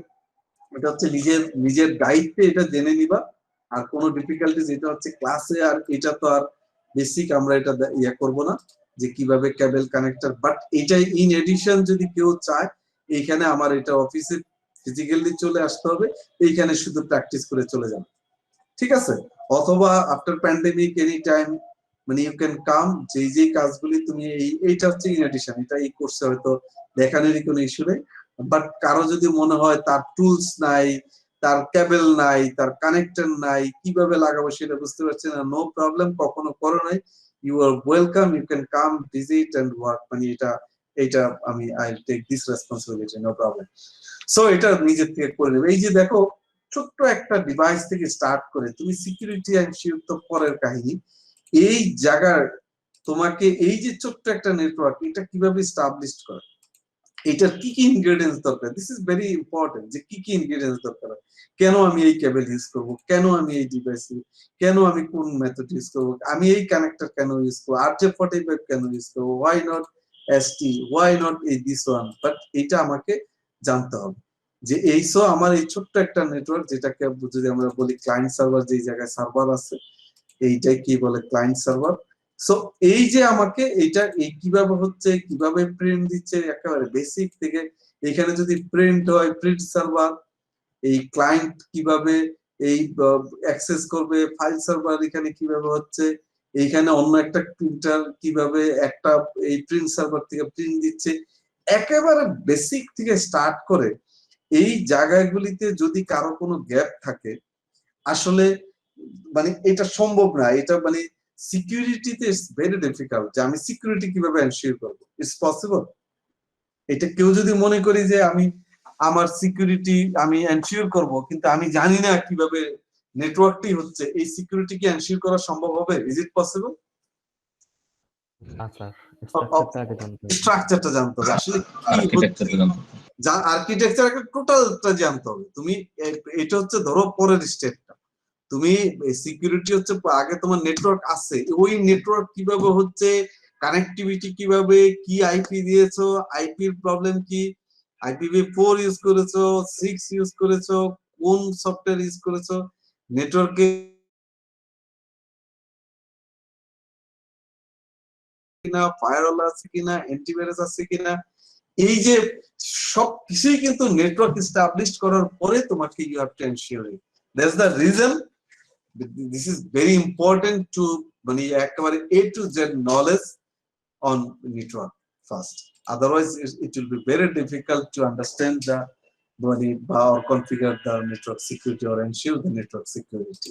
এটা হচ্ছে নিজের নিজের দায়িত্বে এটা জেনে নিবা। আর কোনো ডিফিকাল্টিজ এটা হচ্ছে ক্লাসে, আর এটা তো আর বেসিক আমরা এটা ইয়ে করবো না যে কিভাবে কেবল কানেক্টর, বাট এটাই ইন এডিশন যদি কেউ চায় এইখানে আমার এটা অফিসে ফিজিক্যালি চলে আসতে হবে, এইখানে শুধু প্র্যাকটিস করে চলে যাবে, ঠিক আছে? অথবা আফটার প্যান্ডেমিক এনি টাইম মানে ইউ ক্যান কাম, যে কাজগুলি তুমি এইটা হচ্ছে ইন এডিশন, এটা এই কোর্সে হয়তো দেখানোরই কোনো ইস্যু নেই। বাট কারো যদি মনে হয় তার টুলস নাই, তার কেবল নাই, তার কানেক্টর নাই, কিভাবে লাগাবো সেটা বুঝতে পারছে না, নো প্রবলেম, কখনো করো নাই, you are welcome, you can come visit and work, মানে এটা আমি I take this responsibility, no problem. So এটা নিজের থেকে করে নেবে। এই যে দেখো ছোট্ট একটা ডিভাইস থেকে স্টার্ট করে তুমি সিকিউরিটি এনশিওর তো পরের কাহিনী, এই জায়গার তোমাকে এই যে ছোট্ট একটা নেটওয়ার্ক এটা কিভাবে স্টাবলিশ করে, এটার কি কি ইনগ্রেডিয়েন্টস দরকার, দিস ইজ ভেরি ইম্পর্টেন্ট, যে কি কি ইনগ্রেডিয়েন্টস দরকার, কেন আমি এই কেবল ইউজ করব, কেন আমি এই ডিভাইস, কেন আমি কোন মেথড ইউজ করব, আমি এই কানেক্টর কেন ইউজ করব, RJ45 কেন ইউজ করব, why not ST, why not এই দিস ওয়ান, বাট এটা আমাকে জানতে হবে যে এই সো আমার এই ছোট্ট একটা নেটওয়ার্ক যেটাকে যদি আমরা বলি ক্লায়েন্ট সার্ভার, যে জায়গায় সার্ভার আছে এইটাই কি বলে ক্লায়েন্ট সার্ভার। সো এই যে আমাকে এটা এই কিভাবে হচ্ছে, কিভাবে প্রিন্ট দিচ্ছে, একেবারে বেসিক থেকে এখানে যদি প্রিন্ট হয় প্রিন্ট সার্ভার, এই ক্লায়েন্ট কিভাবে এই অ্যাক্সেস করবে, ফাইল সার্ভার এখানে কিভাবে হচ্ছে, এইখানে অন্য একটা প্রিন্টার কিভাবে একটা এই প্রিন্ট সার্ভার থেকে প্রিন্ট দিচ্ছে, একেবারে বেসিক থেকে স্টার্ট করে এই জায়গাগুলিতে যদি কারো কোনো গ্যাপ থাকে আসলে মানে এটা সম্ভব না, এটা মানে সিকিউরিটিতে ইটস ভেরি ডিফিকাল্ট যে আমি সিকিউরিটি কিভাবে এনশিওর করবো, ইটস পসিবল। এটা কেউ যদি মনে করি যে আমি আমার সিকিউরিটি আমি এনশিওর করব কিন্তু আমি জানি না কিভাবে নেটওয়ার্কটি হচ্ছে, এই সিকিউরিটি কি এনশিওর করা সম্ভব হবে? Is it possible? না স্যার, স্ট্রাকচারটা আগে জানতে হবে। স্ট্রাকচারটা জানতে হবে আসলে কি হচ্ছে, আর্কিটেকচার একটা টোটালটা জানতে হবে। তুমি এটা হচ্ছে ধরো পরের স্টেপটা, তুমি সিকিউরিটি হচ্ছে আগে তোমার নেটওয়ার্ক আছে, ওই নেটওয়ার্ক কিভাবে হচ্ছে, কানেক্টিভিটি কিভাবে, কি আইপি দিয়েছো, আইপির প্রবলেম কি, IPv4 ইউজ করেছো, 6 ইউজ করেছো, কোন সফটওয়্যার ইউজ করেছো, নেটওয়ার্কে কিনা, ফায়ারওয়াল আছে কিনা, অ্যান্টিভাইরাস আছে কিনা, এই যে সব কিছুই কিন্তু নেটওয়ার্ক এস্টাবলিশ করার পরে তোমাকে you have to ensure it. That's the reason, this is very important to মানে একেবারে A to Z knowledge on network first, otherwise it will be very difficult to understand the or configure the network security or ensure the network security.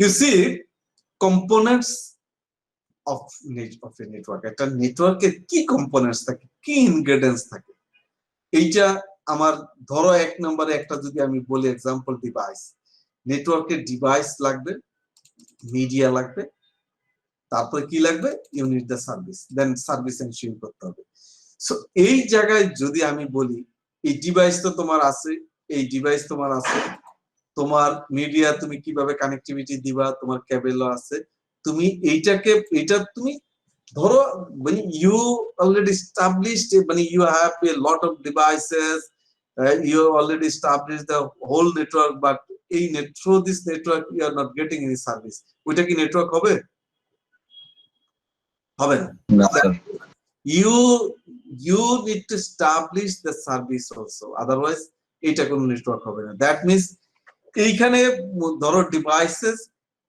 You see components of a network, একটা নেটওয়ার্কে কি components থাকে, কি ingredients থাকে, এইটা আমার ধরো এক নম্বরে একটা যদি আমি বলি এক্সাম্পল ডিভাইস, নেটওয়ার্কের ডিভাইস লাগবে, মিডিয়া লাগবে, তারপরে কি লাগবে, unit the service, then service ensure করতে হবে। সো এই জায়গায় যদি আমি বলি এই ডিভাইস তো তোমার আছে, এই ডিভাইস তোমার আছে, তোমার মিডিয়া তুমি কিভাবে কানেক্টিভিটি দিবা, তোমার কেবলও আছে, তুমি এটা তুমি ধরো মানে ইউ অলরেডি এস্টাবলিশড, মানে you have a lot of devices, you already established the whole network, but through this network you are not getting any service, ওইটা কি নেটওয়ার্ক হবে? হবে না। You need to establish the service also, otherwise এটা কোনো network হবে না। That means এইখানে ধরো ডিভাইসেস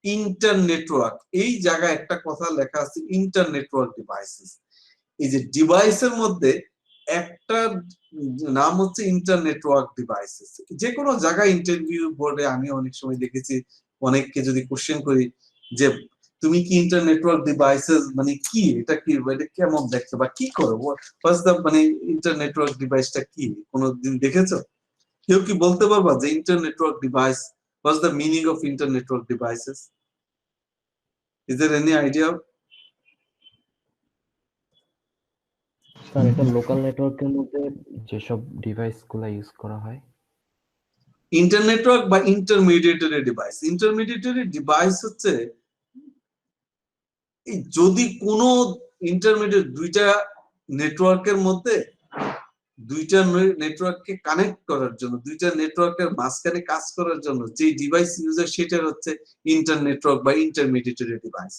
ইন্টার নেটওয়ার্ক, এই জায়গায় একটা কথা লেখা আছে ইন্টার নেটওয়ার্ক ডিভাইসেস। এই যে ডিভাইসের মধ্যে একটা নাম হচ্ছে ইন্টার নেটওয়ার্ক ডিভাইসেস। যে কোনো জায়গায় ইন্টারভিউ বোর্ডে আমি অনেক সময় দেখেছি, অনেককে যদি কোশ্চেন করি যে তুমি কি ইন্টার নেটওয়ার্ক ডিভাইসেস মানে কি, এটা কি, এটা কেমন দেখতে বা কি করো, মানে ইন্টার নেটওয়ার্ক ডিভাইসটা কি কোনোদিন দেখেছো? কেউ কি বলতে পারবা যে inter network device, what's the meaning of inter network devices? Is there any idea? Sir এটা লোকাল নেটওয়ার্কের মধ্যে যেসব ডিভাইস গুলা ইউজ করা হয়। ইন্টার নেটওয়ার্ক বা ইন্টারমিডিয়েটরি ডিভাইস, ইন্টারমিডিয়েটরি ডিভাইস হচ্ছে যদি কোনো ইন্টারমিডিয়েট দুইটা নেটওয়ার্কের মধ্যে দুইটা নেটওয়ার্ককে কানেক্ট করার জন্য, দুইটা নেটওয়ার্কের মাঝখানে কাজ করার জন্য যে ডিভাইস ইউজ হয় সেটা হচ্ছে ইন্টার নেটওয়ার্ক বা ইন্টারমিডিয়েটরি ডিভাইস।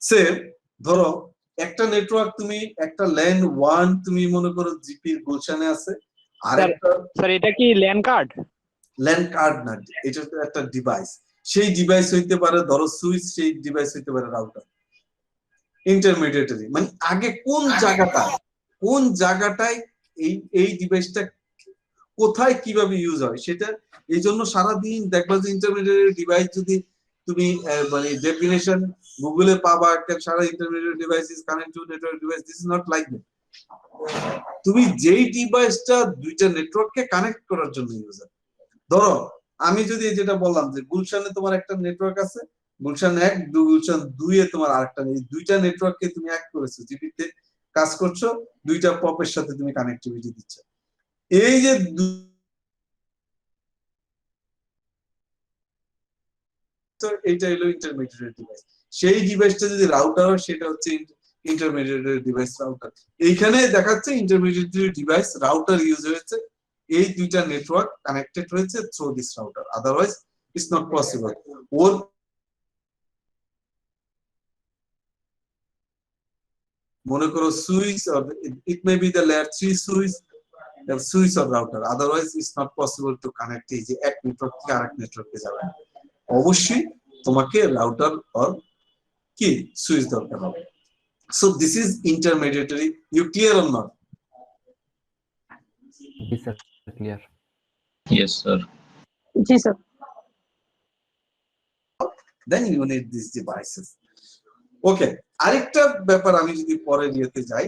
সে ধরো একটা নেটওয়ার্ক, তুমি একটা ল্যান 1 তুমি মনে করো জিপির গুলশানে আছে, আর একটা স্যার এটা কি ল্যান কার্ড? ল্যান কার্ড না, এটা তো একটা ডিভাইস। সেই ডিভাইস হইতে পারে ধরো সুইচ, সেই ডিভাইস হইতে পারে রাউটার। ইন্টারমিডিয়েটরি মানে আগে কোন জায়গাটায় এই ডিভাইসটা কোথায় কিভাবে ইউজ হয় সেটা। এই জন্য সারাদিন দেখবা যে ইন্টারমিডিয়েট ডিভাইস যদি তুমি মানে ডেফিনেশন গুগলে পাবা, একটা সারা intermediate device is connect to network device, this is not like that. তুমি যেই ডিভাইসটা দুইটা নেটওয়ার্ককে কানেক্ট করার জন্য ইউজ হয়, ধরো আমি যদি যেটা বললাম যে গুলশানে তোমার একটা নেটওয়ার্ক আছে, গুলশান 1, গুলশান 2 এ তোমার আরেকটা, এই দুইটা নেটওয়ার্ককে তুমি এক করেছো, জিপিতে কাজ করছো, দুইটা পপের সাথে তুমি কানেক্টিভিটি দিচ্ছ। এই যে এইটা হলো ইন্টারমিডিয়েট ডিভাইস। সেই ডিভাইসটা যদি রাউটার হয় সেটা হচ্ছে ইন্টারমিডিয়েট ডিভাইস রাউটার। এইখানে দেখাচ্ছে ইন্টারমিডিয়েট ডিভাইস রাউটার ইউজ হয়েছে, এই দুইটা নেটওয়ার্ক কানেক্টেড হয়েছে through this router, otherwise it's not possible. ওর মনে করো switch, it may be the layer 3 switch of router, otherwise it's not possible to connect. এই যে এক নেটওয়ার্ক থেকে আরেক নেটওয়ার্কে যাবে, অবশ্যই তোমাকে রাউটার অর কি সুইচ দরকার হবে। So this is intermediatory. You clear or not? জি স্যার, ক্লিয়ার। Yes, sir. জি sir. Then you need these devices. Okay, আরেকটা ব্যাপার আমি যদি পরে নিতে যাই,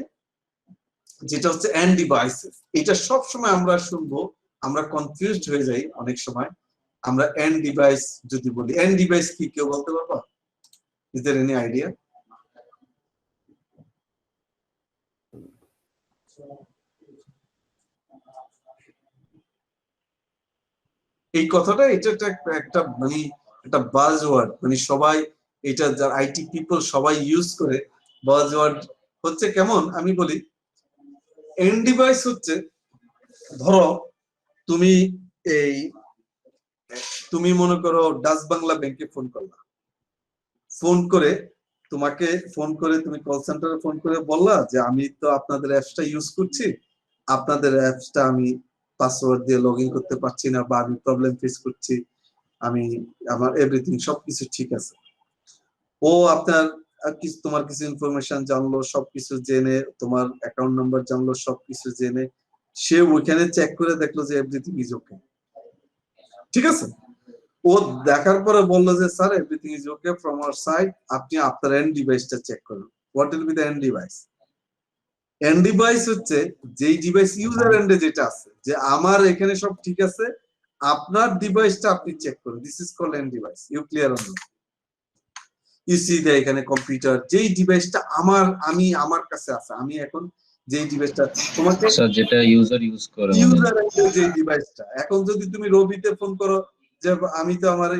যেটা হচ্ছে এন্ড ডিভাইসেস। এটা সব সময় আমরা শুনবো, আমরা কনফিউজড হয়ে যাই অনেক সময়। আমরা এন্ড ডিভাইস যদি বলি, এন্ড ডিভাইস কি কেউ বলতে পারবা? Is there any idea? এই কথাটা, এটা একটা মানে একটা বাজওয়ার্ড, মানে সবাই এটা, যারা আইটি পিপল সবাই ইউজ করে। বাজওয়ার্ড হচ্ছে কেমন আমি বলি, এন্ড ডিভাইস হচ্ছে ধরো তুমি তুমি মনে করো ডাচ বাংলা ব্যাংকে ফোন করলা, ফোন করে তুমি কল সেন্টারে ফোন করে বললা যে আমি তো আপনাদের অ্যাপসটা ইউজ করছি, আপনাদের অ্যাপসটা আমি পাসওয়ার্ড দিয়ে লগ ইন করতে পারছি না, বা আমি প্রবলেম ফেস করছি, আমি আমার এভরিথিং সবকিছু ঠিক আছে। ও আপনার তোমার কিছু ইনফরমেশন জানলো, সবকিছু জেনে, তোমার অ্যাকাউন্ট নাম্বার জানলো, সবকিছু জেনে সে ওইখানে চেক করে দেখলো যে এভরিথিং ইজ ওকে, ঠিক আছে। ও দেখার পরে বললো যে sir everything is okay from our side, আপনি আপনার এন্ড ডিভাইসটা চেক করুন। What will be the end device? End device হচ্ছে যেই ডিভাইস ইউজার এন্ডে যেটা আছে, যে আমার এখানে সব ঠিক আছে, আপনার ডিভাইসটা আপনি চেক করুন, this is called end device. You clear on not? You see the এখানে কম্পিউটার, যেই ডিভাইসটা আমার কাছে আছে, আমি এখন যেই ডিভাইসটা তোমাকে স্যার যেটা ইউজার ইউজ করে ইউজার এন্ডে যে ডিভাইসটা, এখন যদি তুমি রবিতে ফোন করো যে আমি তো আমার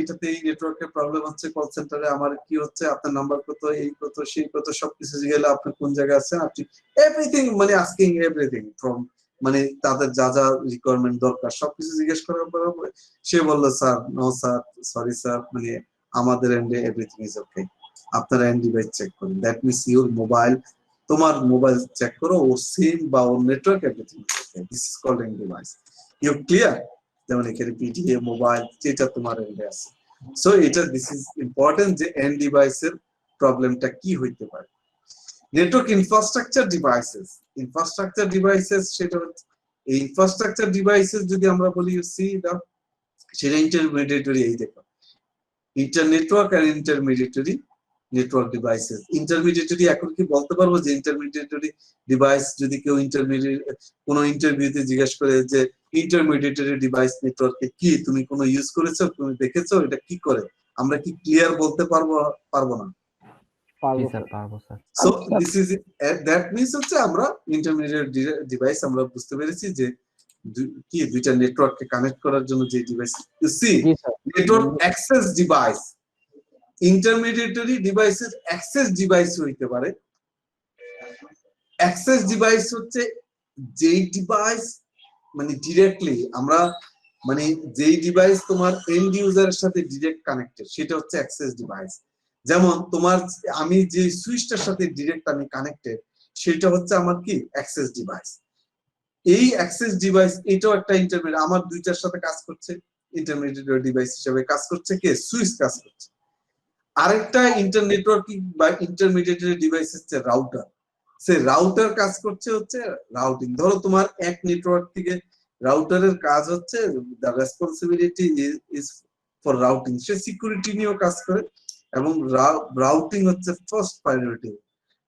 এটাতে এই নেটওয়ার্কের প্রবলেম হচ্ছে, কল সেন্টারে আমার কি হচ্ছে, আপনার নাম্বার কত, এই কত, সেই কত, সবকিছু গেলে আপনি কোন জায়গায় আছেন, আপনি এভরিথিং মানে আস্কিং এভরিথিং ফ্রম, মানে তাদের যা যা রিকোয়ারমেন্ট দরকার সবকিছু জিজ্ঞেস করার পরে সে বললো sir no sir, sorry sir, মানে আমাদের এন্ডে এভরিথিং ইজ ওকে, আপনার এন্ড ডিভাইস চেক করুন। দ্যাট মিনস ইউর মোবাইল, তোমার মোবাইল চেক করো, ওর সিম বা ওর network everything is okay, this is called end device. You clear? যেমন এখানে পিটিএ মোবাইল যেটা তোমার এন্ডে আছে। সো এটা দিস ইজ ইম্পর্টেন্ট যে এন্ড ডিভাইসের প্রবলেমটা কি হইতে পারে। নেটওয়ার্ক ইনফ্রাস্ট্রাকচার ডিভাইসেস, সেটা হচ্ছে এই ইনফ্রাস্ট্রাকচার ডিভাইসেস যদি আমরা বলি, ইউ সি দা, সেটা ইন্টারমিডিয়েটরি। এই দেখো নেটওয়ার্ক আর ইন্টারমিডিয়েটরি নেটওয়ার্ক ডিভাইসেস। ইন্টারমিডিয়েটরি এখন কি বলতে পারবো যে ইন্টারমিডিয়েটরি ডিভাইস, যদি কেউ কোনো ইন্টারভিউতে জিজ্ঞেস করে যে ইন্টারমিডিয়েটরি ডিভাইস নেটওয়ার্কে কি, তুমি কোনো ইউজ করেছো, তুমি দেখেছো এটা কি করে, আমরা কি ক্লিয়ার বলতে পারবো না? জি স্যার, পারবো sir. So this is that means হচ্ছে আমরা ইন্টারমিডিয়েট ডিভাইস আমরা বুঝতে পেরেছি যে কি দুইটা নেটওয়ার্ককে কানেক্ট করার জন্য যে ডিভাইস। ইউ সি জি sir. Network access device, intermediatory ডিভাইসের অ্যাক্সেস ডিভাইস হইতে পারে। অ্যাক্সেস ডিভাইস হচ্ছে যেই ডিভাইস মানে ডিরেক্টলি আমরা মানে যেই ডিভাইস তোমার এন্ড ইউজারের সাথে ডিরেক্ট কানেক্টেড সেটা হচ্ছে অ্যাক্সেস ডিভাইস। যেমন তোমার আমি যে সুইচটার সাথে ডিরেক্ট আমি কানেক্টেড সেটা হচ্ছে আমার কি অ্যাক্সেস ডিভাইস। এই অ্যাক্সেস ডিভাইস এটাও একটা ইন্টারমিডিয়েট, আমার দুইটার সাথে কাজ করছে, ইন্টারমিডিয়েট ডিভাইস হিসেবে কাজ করছে কে সুইচ কাজ করছে। আরেকটা নেটওয়ার্কিং বা ইন্টারমিডিয়েটরি ডিভাইস হচ্ছে রাউটার। সে রাউটার কাজ করছে হচ্ছে রাউটিং। ধরো তোমার এক নেটওয়ার্ক থেকে রাউটারের কাজ হচ্ছে the responsibility is for routing, say security নিয়েও কাজ করে এবং রাউটিং হচ্ছে ফার্স্ট প্রায়োরিটি।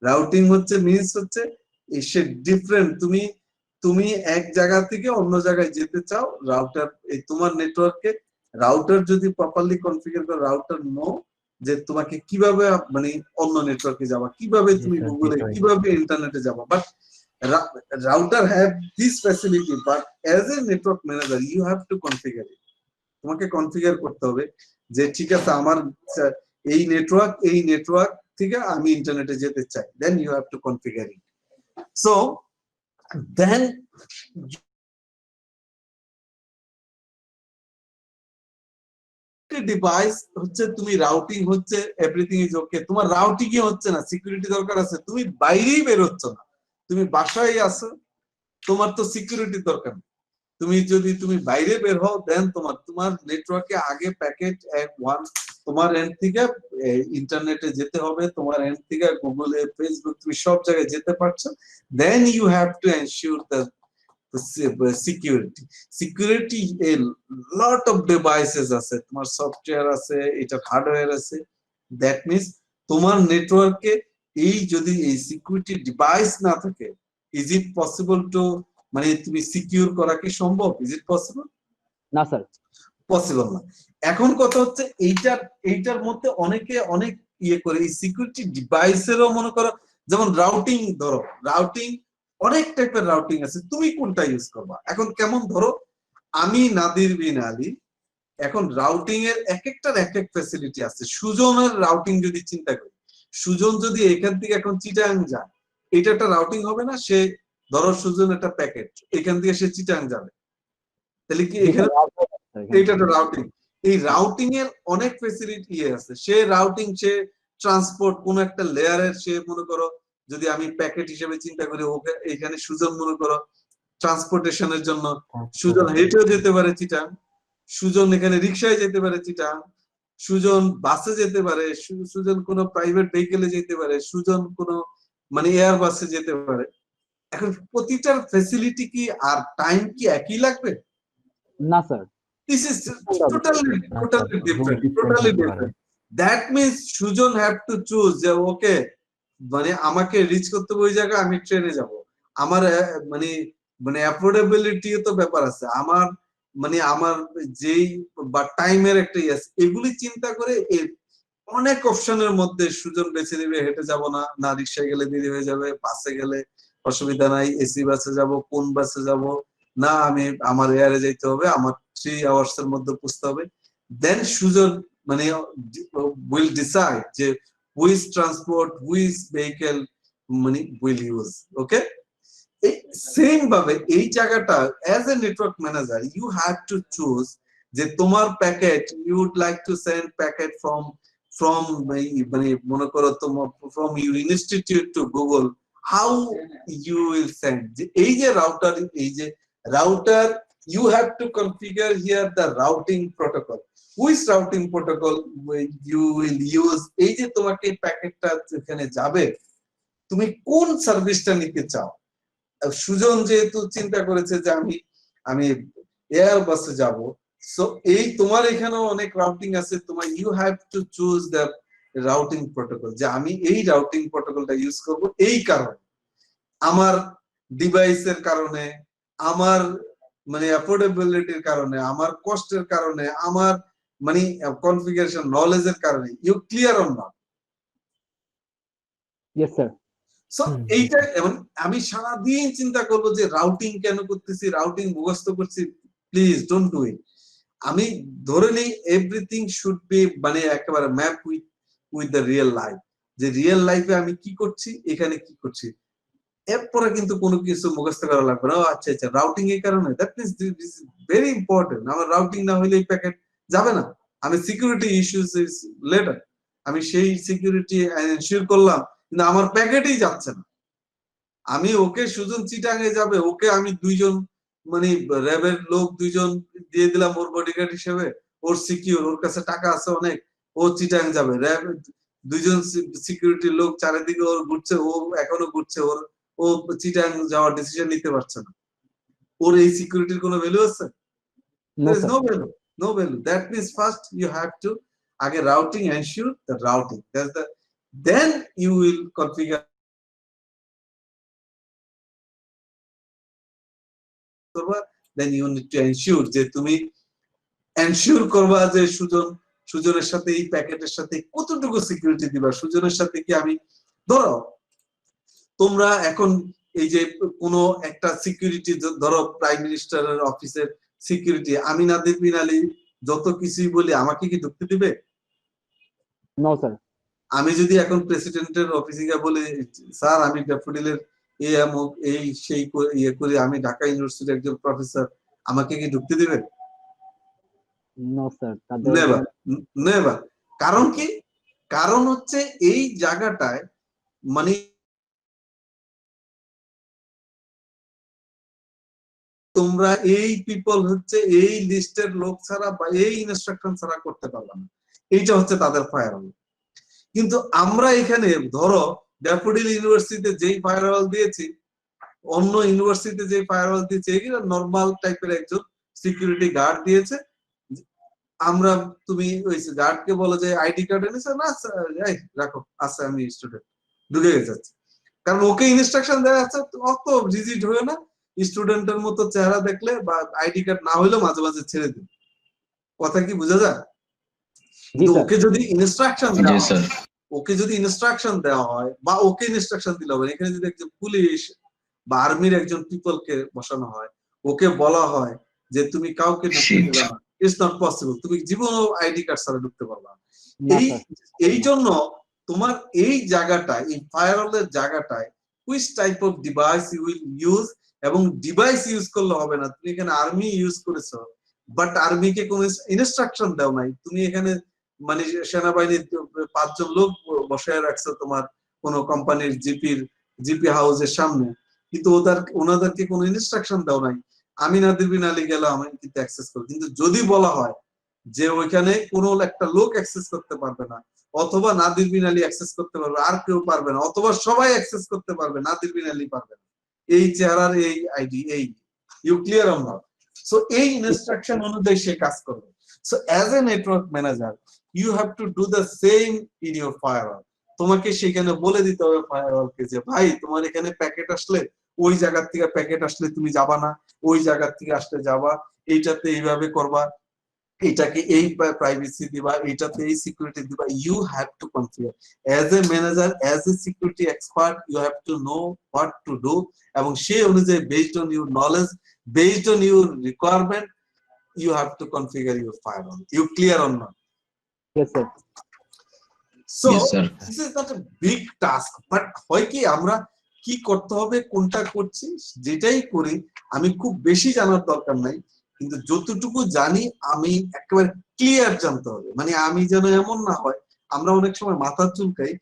রাউটিং হচ্ছে মিন্স হচ্ছে সে ডিফারেন্ট, তুমি এক জায়গা থেকে অন্য জায়গায় যেতে চাও, রাউটার এই তোমার নেটওয়ার্কে রাউটার যদি প্রপারলি কনফিগার করে রাউটার নো যে তোমাকে কিভাবে মানে অন্য নেটওয়ার্কে যাবা, কিভাবে তুমি গুগলে কিভাবে ইন্টারনেটে যাবা। But router have this facility, but as a network manager you have to configure it. তোমাকে কনফিগার করতে হবে যে ঠিক আছে আমার এই নেটওয়ার্ক থেকে আমি ইন্টারনেটে যেতে চাই, then you have to configure it. So then device হচ্ছে তুমি রাউটিং হচ্ছে এভরিথিং ইজ ওকে, তোমার রাউটিং ই হচ্ছে না, সিকিউরিটি দরকার আছে, তুমি বাইরেই বের হচ্ছ না, তুমি বাসায় আছো, তোমার তো সিকিউরিটি দরকার নেই। তুমি বাইরে বের হও দেন তোমার নেটওয়ার্কে আগে প্যাকেট তোমার এন্ড থেকে ইন্টারনেটে যেতে হবে, তোমার এন্ড থেকে গুগলে ফেসবুক তুমি সব জায়গায় যেতে পারছো, then you have to ensure the security a lot of devices আছে, তোমার সফটওয়্যার আছে, এটা হার্ডওয়্যার আছে। দ্যাট মিনস তোমার নেটওয়ার্কে যদি এই সিকিউরিটি ডিভাইস না থাকে, ইজ ইট পসিবল টু মানে তুমি সিকিউর করা কি সম্ভব? Is it possible? না স্যার, পসিবল না। এখন কথা হচ্ছে এইটার মধ্যে অনেকে অনেক ইয়ে করে, এই সিকিউরিটি ডিভাইসেরও মনে করো যেমন রাউটিং, ধরো রাউটিং অনেক টাইপের রাউটিং আছে, তুমি কোনটা ইউজ করবা। এখন কেমন ধরো আমি নাদির বিন আলী, এখন রাউটিং এর এক একটার এক এক ফ্যাসিলিটি আছে। সুজনের রাউটিং যদি চিন্তা করি, সুজন যদি এখান থেকে এখন চিটাং যায়, এটা একটা রাউটিং হবে না? সে ধরো সুজন একটা প্যাকেট এখান থেকে সে চিটাং যাবে, তাহলে কি এখানে এটা একটা রাউটিং। এই রাউটিং এর অনেক ফ্যাসিলিটি আছে, সে রাউটিং সে ট্রান্সপোর্ট কোন একটা লেয়ারের, সে মনে করো যদি আমি প্যাকেট হিসেবে চিন্তা করি, ওকে এখানে সুজন মনে করো ট্রান্সপোর্টেশনের জন্য সুজন হেঁটেও যেতে পারে চিটাং, সুজন এখানে রিক্সায় যেতে পারে চিটাং, সুজন বাসে যেতে পারে, সুজন কোনো প্রাইভেট ভেহিকেলে যেতে পারে, সুজন কোনো মানে এয়ার বাসে যেতে পারে। এখন প্রতিটার ফ্যাসিলিটি কি আর টাইম কি একই লাগবে? না sir, This is totally different. That means Sujan have to choose যে ওকে মানে আমাকে রিচ করতে হবে ওই জায়গায়, আমি ট্রেনে যাব, আমার মানে অ্যাফোর্ডেবিলিটি তো ব্যাপার আছে, আমার আমার যেই বা টাইমের একটা ইয়েস, এগুলি চিন্তা করে অনেক অপশনের মধ্যে সুজন বেছে নেবে, হেঁটে যাব না রিক্সায় গেলে দেরি হয়ে যাবে, বাসে গেলে অসুবিধা নাই, এসি বাসে যাব, কোন বাসে যাব, না আমি আমার এয়ারে যাইতে হবে, আমার 3 আওয়ার্স এর মধ্যে পৌঁছতে হবে। দেন সুজন উইল ডিসাইড যে which transport which vehicle will use. Okay, same ভাবে এই জায়গাটা as a network manager you have to choose যে তোমার packet you would like to send packet from মনে করো তোমার from your institute to Google, how you will send. এই যে router you have to configure here the routing protocol, which routing protocol you will use। এই যে তোমাকে প্যাকেটটা যেখানে যাবে তুমি কোন সার্ভিসটা নিতে চাও। সুজন যেহেতু চিন্তা করেছে যে আমি এয়ার বাসে যাব, সো এই তোমার এখানেও অনেক রাউটিং আছে, তোমার you have to choose the routing protocol, যে আমি এই রাউটিং প্রোটোকলটা ইউজ করব এই কারণে, আমার ডিভাইসের কারণে, আমার অ্যাফোর্ডেবিলিটির কারণে, আমার কষ্টের কারণে, আমার কনফিগারেশন নলেজের কারণে। You clear on not? Yes sir. So এইটা আমি সারাদিন চিন্তা করবো যে রাউটিং কেন করতেছি, রাউটিং মুখস্থ করছি, প্লিজ ডোন্ট ডু ইট। আমি ধরে নেই এভরিথিং শুড বি একেবারে map with with the real life, যে রিয়েল লাইফে আমি কি করছি, এখানে কি করছি। এরপরে কিন্তু কোনো কিছু মুখস্থ করা লাগবে না। আচ্ছা আচ্ছা, রাউটিং এই কারণে, that means this very important. আমার রাউটিং না হলে এই প্যাকেট যাবে না। আমি সিকিউরিটি ইস্যুস ইজ লেটার, আমি সেই সিকিউরিটি এনশিওর করলাম, কিন্তু আমার প্যাকেটই যাচ্ছে না। আমি ওকে সুজন চিটাঙে যাবে, ওকে আমি দুইজন মানে র্যাবের লোক দুইজন দিয়ে দিলাম ওর বডিগার্ড হিসেবে, ওর সিকিউর, ওর কাছে টাকা আছে অনেক, ও চিটাং যাবে। র্যাব দুইজন সিকিউরিটি লোক চারিদিকে ওর ঘুরছে, ও এখনো ঘুরছে, ও চিটাং যাওয়ার ডিসিশন নিতে পারছে না। ওর এই সিকিউরিটির কোনো ভ্যালু আছে? No, There is sir. no value, no value. That means first you have to আগে routing, ensure the routing. That's the, then you will configure. Then you need to ensure যে তুমি এনশিওর করবা যে সুজনের সাথে এই প্যাকেটের সাথে কতটুকু সিকিউরিটি দিবা। সুজনের সাথে কি আমি, ধরো তোমরা এখন এই যে কোনো একটা সিকিউরিটি, ধরো প্রাইম মিনিস্টারের অফিসের সিকিউরিটি, আমি নাদির বিন আলী যত কিছুই বলি, আমাকে কি ঢুকতে দিবে? No, sir. আমি যদি এখন প্রেসিডেন্টের অফিসে গিয়ে বলি, স্যার আমি ড্যাফোডিলের এই সেই ইয়ে করি, আমি ঢাকা ইউনিভার্সিটির একজন প্রফেসর, আমাকে কি ঢুকতে দিবে? No, sir. Never, never. কারণ কি? কারণ হচ্ছে এই জায়গাটায় মানে তোমরা এই পিপল হচ্ছে এই লিস্টের লোক ছাড়া বা এই ইনস্ট্রাকশন ছাড়া করতে পারবে না। এইটা হচ্ছে তাদের ফায়ারওয়াল। কিন্তু আমরা এখানে ধরো ড্যাফোডিল ইউনিভার্সিটিতে যেই ফায়ারওয়াল দিয়েছি, অন্য ইউনিভার্সিটিতে যে ফায়ারওয়াল দিয়েছে, এগুলো নর্মাল টাইপের একজন সিকিউরিটি গার্ড দিয়েছে। আমরা তুমি ওই গার্ডকে বলো যে আইডি কার্ড এনেছে না, এই রাখো, আচ্ছা আমি স্টুডেন্ট, ঢুকে যাচ্ছে। কারণ ওকে ইনস্ট্রাকশন দেওয়া আছে, অত রিজিড হয়ে না, স্টুডেন্টের মতো চেহারা দেখলে বা আইডি কার্ড না হইলেও মাঝে মাঝে ছেড়ে দিন। কথা কি বোঝা যায়? কিন্তু ওকে যদি ইনস্ট্রাকশন দেওয়া হয়, ওকে যদি ইনস্ট্রাকশন দেওয়া হয় বা ওকে ইনস্ট্রাকশন দিলে হবে, এখানে যদি একজন পুলিশ বা আর্মির একজন পিপলকে বসানো হয়, ওকে বলা হয় যে তুমি কাউকে ঢুকতে দিবে না, ইটস নট পসিবল, তুমি জীবনও আইডি কার্ড ছাড়া ঢুকতে পারবে না। এই জন্য তোমার এই জায়গাটায়, এই ফায়ারওয়ালের জায়গাটায় which type of device you will use, এবং ডিভাইস ইউজ করলে হবে না। তুমি এখানে আর্মি ইউজ করেছো, বাট আর্মিকে কোনো ইনস্ট্রাকশন দাও নাই। তুমি এখানে মানে সেনাবাহিনীর 5 জন লোক বসায় রাখছো তোমার কোন কোম্পানির জিপি হাউসের সামনে, কিন্তু ওনাদেরকে কোনো ইনস্ট্রাকশন দাও নাই। আমি নাদির বিন আলী গেলাম, আমি কিন্তু অ্যাক্সেস করি, কিন্তু যদি বলা হয় যে ওইখানে কোনো একটা লোক অ্যাক্সেস করতে পারবে না, অথবা নাদির বিন আলী অ্যাক্সেস করতে পারবে, আর কেউ পারবে না, অথবা সবাই অ্যাক্সেস করতে পারবে, নাদির বিন আলী পারবে না, এই চেহারার এই আইডি, এই you clear on not? So এই ইনস্ট্রাকশন অনুযায়ী সে কাজ করবে। So as a network manager you have to do the same in your firewall. তোমাকে সেখানে বলে দিতে হবে ফায়ারওয়ালকে যে ভাই তোমার এখানে প্যাকেট আসলে, ওই জায়গা থেকে প্যাকেট আসলে তুমি যাবা না, ওই জায়গা থেকে আসলে যাবা, এইটাতে এইভাবে করবা, এটাকে এই প্রাইভেসি দিবা, এটাতে এই সিকিউরিটি দিবা। You have to configure as a manager, as a security expert, you have to know what to do, এবং সেই অনুযায়ী based on your knowledge, based on your requirement, you have to configure your firewall. You clear or not? Yes, sir. So Yes, sir. this is not a big task, but হয় কি আমরা কি করতে হবে, কোনটা করছি, যেটাই করি আমি খুব বেশি জানার দরকার নাই, কিন্তু যতটুকু জানি আমি একেবারে ক্লিয়ার জানতে হবে। মানে আমি যেন এমন না হয় আমরা অনেক সময় মাথা চুলকাই,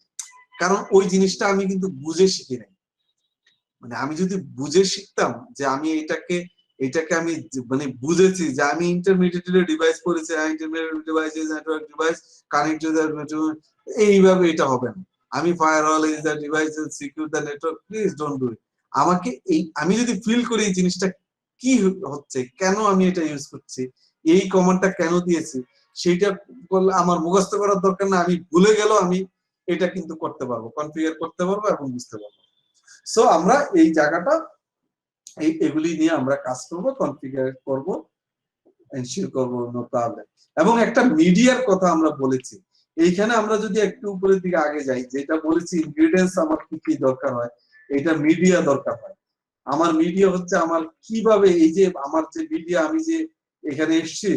কারণ ওই জিনিসটা আমি কিন্তু বুঝে শিখি নাই। মানে আমি যদি বুঝে শিখতাম যে আমি এটাকে আমি মানে বুঝেছি যে আমি ইন্টারমিডিয়েট ডিভাইস করেছি, intermediate device is network device connect to the, এইভাবে এটা হবে না। আমি firewall is the device secure the network, please don't do it. আমাকে আমি যদি ফিল করি এই জিনিসটা কি হচ্ছে, কেন আমি এটা ইউজ করছি, এই কমান্ডটা কেন দিয়েছি, সেইটা করলে আমার মুখস্থ করার দরকার না, আমি ভুলে গেল আমি এটা কিন্তু করতে পারবো, কনফিগার করতে পারবো এবং বুঝতে পারবো। সো আমরা এই জায়গাটা এগুলি নিয়ে আমরা কাজ করব, কনফিগার করব, এনশিওর করব, নো প্রবলেম। এবং একটা মিডিয়ার কথা আমরা বলেছি, এইখানে আমরা যদি একটু উপরের দিকে আগে যাই, যেটা বলেছি ইনগ্রেডিয়েন্টস আমার কি কি দরকার হয়, এটা মিডিয়া দরকার হয়। আমার মিডিয়া হচ্ছে আমার কিভাবে এই যে আমার যে মিডিয়া, আমি যে এখানে এসেছি,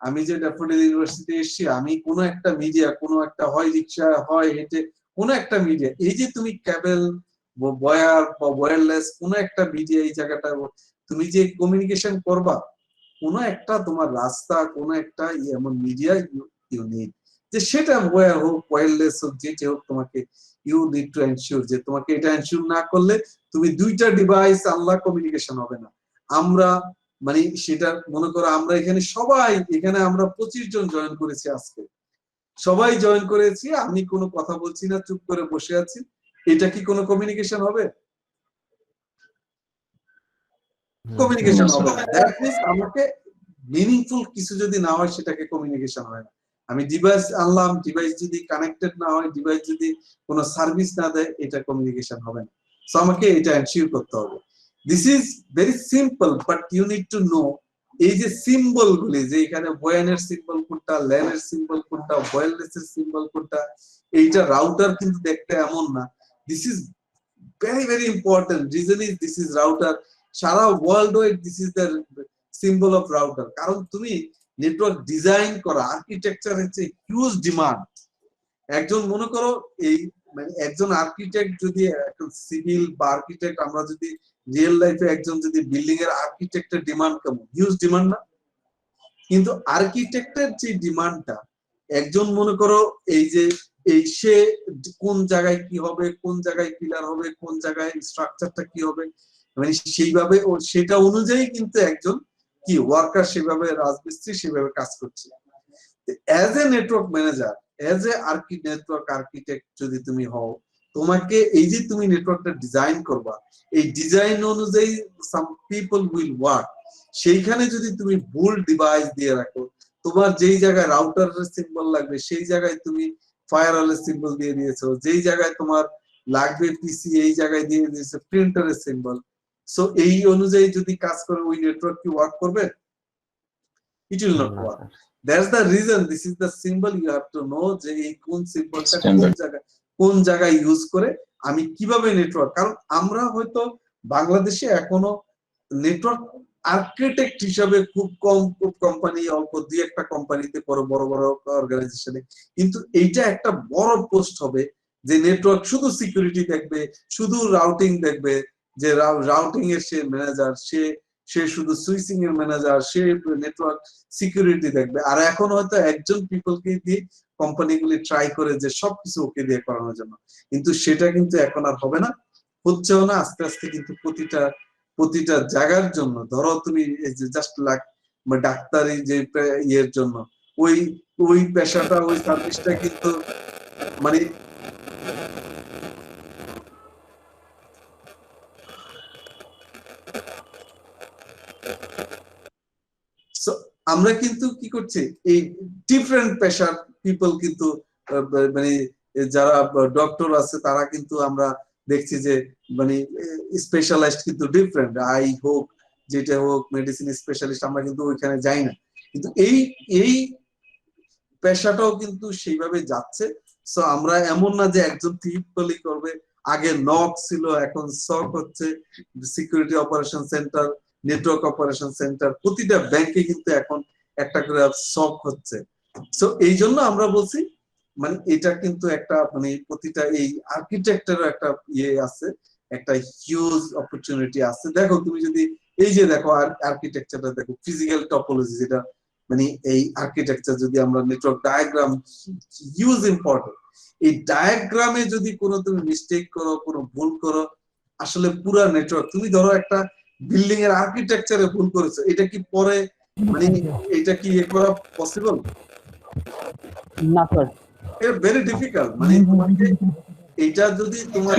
আমি যে ড্যাফোডিল ইউনিভার্সিটি এসেছি, আমি কোনো একটা মিডিয়া, কোনো একটা হয় রিক্সা হয় হেঁটে কোনো একটা মিডিয়া, এই যে তুমি ক্যাবেল ওয়্যার বা ওয়্যারলেস কোনো একটা মিডিয়া, এই জায়গাটা তুমি যে কমিউনিকেশন করবা, কোনো একটা তোমার রাস্তা, কোনো একটা এমন মিডিয়া ইউ নিড, যে সেটা ওয়্যার হোক ওয়্যারলেস হোক যেটা হোক, তোমাকে ইউ নিড টু এনশিওর যে তোমাকে এটা এনশিওর না করলে তুমি দুইটা ডিভাইস আনলা কমিউনিকেশন হবে না। আমরা মানে সেটা মনে করো আমরা এখানে সবাই, এখানে আমরা 25 জন জয়েন করেছি আজকে, সবাই জয়েন করেছি, আমি কোনো কথা বলছি না, চুপ করে বসে আছি, এটা কি কোনো কমিউনিকেশন হবে? কমিউনিকেশন হবে না। দ্যাট মিন্স আমাকে মিনিংফুল কিছু যদি না হয় সেটাকে কমিউনিকেশন হয় না। আমি ডিভাইস আনলাম, ডিভাইস যদি কানেক্টেড না হয়, ডিভাইস যদি কোনো সার্ভিস না দেয়, এটা কমিউনিকেশন হবে না। সো আমাকে এটা এনশিওর করতে হবে। This is very simple, but you need to know এই যে সিম্বল গুলি, যে এখানে ওয়ানের সিম্বল কোনটা, ল্যানের সিম্বল কোনটা, ওয়্যারলেসের সিম্বল কোনটা, এইটা রাউটার কিন্তু দেখতে এমন না। This is very very important. Reason is this is router, সারা world wide this is the symbol of router. কারণ তুমি নেটওয়ার্ক ডিজাইন করা, আর্কিটেকচার হচ্ছে হিউজ ডিমান্ড। একজন মনে করো এই মানে একজন আর্কিটেক্ট যদি, একজন সিভিল বা আর্কিটেক্ট, আমরা যদি রিয়েল লাইফে একজন যদি বিল্ডিং এর আর্কিটেক্টের ডিমান্ড কেমন, হিউজ ডিমান্ড না? কিন্তু আর্কিটেক্টের যে ডিমান্ডটা, একজন মনে করো এই যে এই সে কোন জায়গায় কি হবে, কোন জায়গায় পিলার হবে, কোন জায়গায় স্ট্রাকচারটা কি হবে, মানে সেইভাবে ও সেটা অনুযায়ী কিন্তু একজন কি ওয়ার্কার সেভাবে, রাজমিস্ত্রি সেভাবে কাজ করছে। As a network manager, as a network architect যদি তুমি হও, তোমাকে এই যে তুমি নেটওয়ার্কটা ডিজাইন করবা, এই ডিজাইন অনুযায়ী সাম পিপল উইল ওয়ার্ক। সেইখানে যদি তুমি ভুল ডিভাইস দিয়ে রাখো, তোমার যেই জায়গায় রাউটারের সিম্বল লাগবে সেই জায়গায় তুমি ফায়ারওয়ালের সিম্বল দিয়ে দিয়েছো, যেই জায়গায় তোমার লাগবে পিসি এই জায়গায় দিয়ে দিয়েছো প্রিন্টারের সিম্বল। সো এই অনুযায়ী যদি কাজ করে, ওই নেটওয়ার্ক কি ওয়ার্ক করবে? It will not work. That's the reason, this is the symbol you have to know, যে এই কোন সিম্বলটা কোন জায়গায় ইউজ করে আমি কিভাবে নেটওয়ার্ক। কারণ আমরা হয়তো বাংলাদেশে এখনো নেটওয়ার্ক আর্কিটেক্ট হিসাবে খুব কোম্পানি, অল্প দুই একটা কোম্পানিতে বড় বড় অর্গানাইজেশনে, কিন্তু এইটা একটা বড় পোস্ট হবে যে নেটওয়ার্ক শুধু সিকিউরিটি দেখবে, শুধু রাউটিং দেখবে, যে রাউটিং এর সে ম্যানেজার, সে শুধু সুইচিং এর ম্যানেজার, সে নেটওয়ার্ক সিকিউরিটি দেখবে। আর এখন হয়তো একজন পিপলকে দিয়ে কোম্পানিগুলি ট্রাই করে যে সবকিছু ওকে দিয়ে করানোর জন্য, কিন্তু সেটা কিন্তু এখন আর হবে না, হচ্ছেও না। আস্তে আস্তে কিন্তু প্রতিটা জায়গার জন্য, ধরো তুমি জাস্ট লাইক ডাক্তারি যে ইয়ের জন্য, ওই পেশাটা, ওই সার্ভিসটা কিন্তু মানে আমরা কিন্তু কি করছি, এই ডিফারেন্ট পেশার পিপল কিন্তু মানে যারা ডক্টর আছে তারা কিন্তু আমরা দেখছি যে মানে স্পেশালাইজড কিন্তু ডিফারেন্ট, আই হোক যেটা হোক, মেডিসিন স্পেশালিস্ট, আমরা কিন্তু ওইখানে যাই না, কিন্তু এই পেশাটাও কিন্তু সেইভাবে যাচ্ছে। সো আমরা এমন না যে একজন পিপলই করবে, আগে নক ছিল এখন সক হচ্ছে, security operation centre, network operation centre, প্রতিটা ব্যাংকে কিন্তু এখন একটা করে সক হচ্ছে। সো এই জন্য আমরা বলছি মানে এটা কিন্তু একটা মানে প্রতিটা এই আর্কিটেক্টেরও একটা ইয়ে আছে, একটা হিউজ অপরচুনিটি আছে। দেখো তুমি যদি এই যে দেখো আর্কিটেকচারটা দেখো, ফিজিক্যাল টপোলজি, যেটা মানে এই আর্কিটেকচার, যদি আমরা নেটওয়ার্ক ডায়াগ্রাম, হিউজ ইম্পর্টেন্ট। এই ডায়াগ্রামে যদি কোনো তুমি মিস্টেক করো, কোনো ভুল করো, আসলে পুরা নেটওয়ার্ক, তুমি ধরো একটা বিল্ডিং এর আর্কিটেকচারে ভুল করেছো, এটা কি পরে মানে এটা কি ইয়ে করা পসিবল? না স্যার, এটা ভেরি ডিফিকাল্ট। মানে তোমাকে এটা যদি তোমার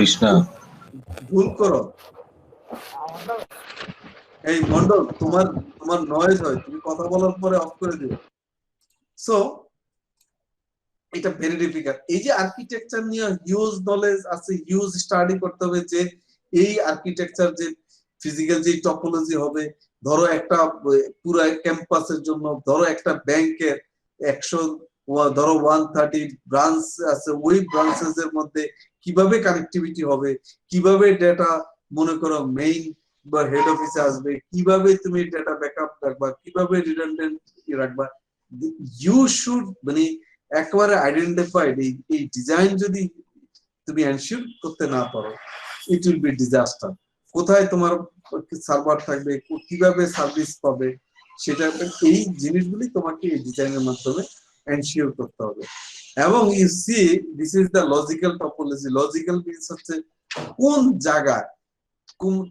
ভুল করো, এই মন্ডল তোমার নয়েজ হয়, তুমি কথা বলার পরে অফ করে দিও। সো এটা ভেরি ডিফিকাল্ট। এই যে আর্কিটেকচার নিয়ে হিউজ নলেজ আছে, হিউজ স্টাডি করতে হবে, যে এই আর্কিটেকচার যে ফিজিক্যাল যে টপোলজি হবে, ধরো একটা পুরো ক্যাম্পাসের জন্য, ধরো একটা ব্যাংকের 100 ধরো 130 ব্রাঞ্চ আছে, ওই ব্রাঞ্চেস এর মধ্যে কিভাবে কানেক্টিভিটি হবে, কিভাবে ডেটা মনে করো মেইন বা হেড অফিসে আসবে, কিভাবে তুমি ডেটা ব্যাকআপ রাখবা, কিভাবে রিডান্ডেন্ট রাখবা, ইউ শুড মানে একবারে আইডেন্টিফাইড এই ডিজাইন যদি তুমি এনশিওর করতে না পারো, ইট উইল বি ডিজাস্টার। কোথায় তোমার সার্ভার থাকবে, কিভাবে সার্ভিস পাবে, সেটা এই জিনিসগুলি তোমাকে এই ডিজাইনের মাধ্যমে এনশিওর করতে হবে। এবং you see this is the logical topology. Logical means হচ্ছে কোন জায়গায়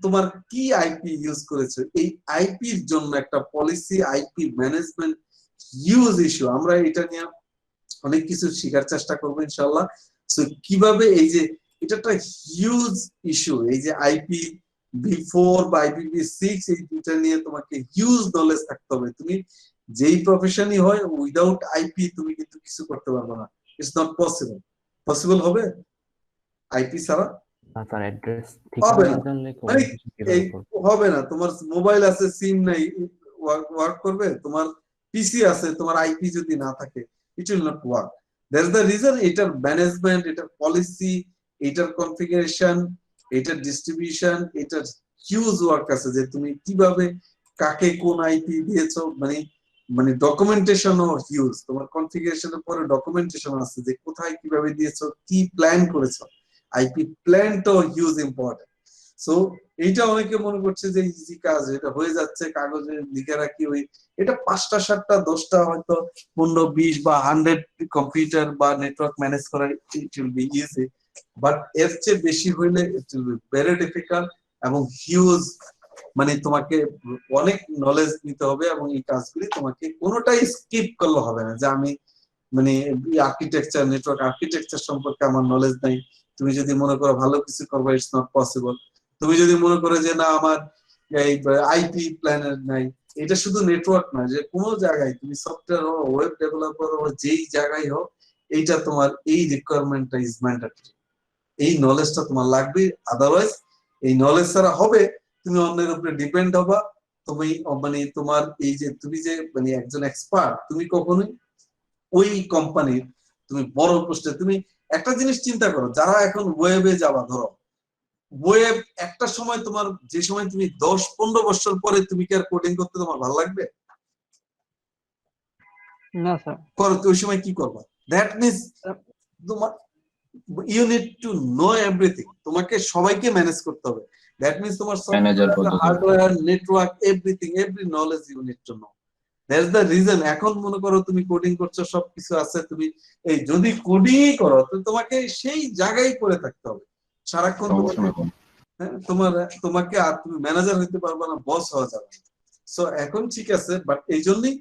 তোমার কি আইপি ইউজ করেছে, এই আইপির জন্য একটা policy, IP management use issue. আমরা এটা নিয়ে অনেক কিছু শেখার চেষ্টা করবো ইনশাআল্লাহ। সো কিভাবে এই যে এটা একটা হিউজ ইস্যু, এই যে আইপি V4 বা IPv6, এই দুইটা নিয়ে তোমাকে হিউজ নলেজ থাকতে হবে। তুমি যেই প্রফেশনই হয়, উইদাউট আইপি তুমি কিন্তু কিছু করতে পারবে না। It's not possible. পসিবল হবে আইপি ছাড়া? তার অ্যাড্রেস হবে ঠিকানা না, না জানলে কোনো মানে কিছু কিভাবে এই করবে? হবে না। তোমার মোবাইল আছে, সিম নাই, ওয়ার্ক করবে? তোমার পিসি আছে, তোমার আইপি যদি না থাকে, it will not work. That's the reason. এটার ম্যানেজমেন্ট, এটার পলিসি, এটার কনফিগারেশন, এটার ডিস্ট্রিবিউশন, এটার হিউজ ওয়ার্ক আছে যে তুমি কিভাবে কাকে কোন আইপি দিয়েছো, মানে মানে ডকুমেন্টেশনও হিউজ। তোমার কনফিগারেশনের পরে ডকুমেন্টেশন আছে যে কোথায় কিভাবে দিয়েছো, কি প্ল্যান করেছো। আইপি প্ল্যানটাও হিউজ ইম্পর্টেন্ট। সো এইটা অনেকে মনে করছে যে ইজি কাজ, এটা হয়ে যাচ্ছে, কাগজে লিখে রাখি, ওই এটা 5টা 7টা 10টা হয়তো 15 20 বা 100 কম্পিউটার বা নেটওয়ার্ক ম্যানেজ করা, ইট উইল বি ইজি। বাট এর চেয়ে বেশি হইলে ইট উইল বি ভেরি ডিফিকাল্ট এবং হিউজ, মানে তোমাকে অনেক নলেজ নিতে হবে। এবং এই কাজগুলি তোমাকে কোনোটাই স্কিপ করলে হবে না যে আমি মানে আর্কিটেকচার, নেটওয়ার্ক আর্কিটেকচার সম্পর্কে আমার নলেজ নাই, তুমি যদি মনে করো ভালো কিছু করবে, ইটস নট পসিবল। তুমি যদি মনে করো যে না আমার এই আইপি প্ল্যানার নাই, এটা শুধু নেটওয়ার্ক না, যে কোনো জায়গায় তুমি সফটওয়্যার হও, ওয়েব ডেভেলপার হও, যেই জায়গায় হোক, এইটা তোমার এই রিকোয়ারমেন্টটা ইজ ম্যান্ডেটরি। এই নলেজটা তোমার লাগবে, আদারওয়াইজ এই নলেজ ছাড়া হবে তুমি অন্যের উপরে ডিপেন্ড হবা। তুমি মানে তোমার এই যে তুমি যে মানে একজন এক্সপার্ট, তুমি কখনোই ওই কোম্পানির তুমি বড় পোস্টে, তুমি একটা জিনিস চিন্তা করো, যারা এখন ওয়েবে যাবা, ধরো ওয়েব একটা সময় তোমার, যে সময় তুমি 10-15 বছর পরে তুমি কি আর কোডিং করতে তোমার ভালো লাগবে? না স্যার। করো, ওই সময় কি করবা? দ্যাট মিনস তোমার you need to know everything. তোমাকে সবাইকে ম্যানেজ করতে হবে। দ্যাট মিনস তোমার ম্যানেজার সফটওয়্যার, পদ্ধতি। Hardware, network, everything, every knowledge you need to know. That's the reason. এখন মনে করো তুমি কোডিং করছো, সবকিছু আছে, তুমি এই যদি কোডিং করো তো তোমাকে সেই জায়গায় পড়ে থাকতে হবে সারাক্ষণ। তোমার তোমাকে আর তুমি ম্যানেজার হইতে পারবে না, বস হওয়া যাবে না। সো এখন ঠিক আছে, বাট এই জন্যই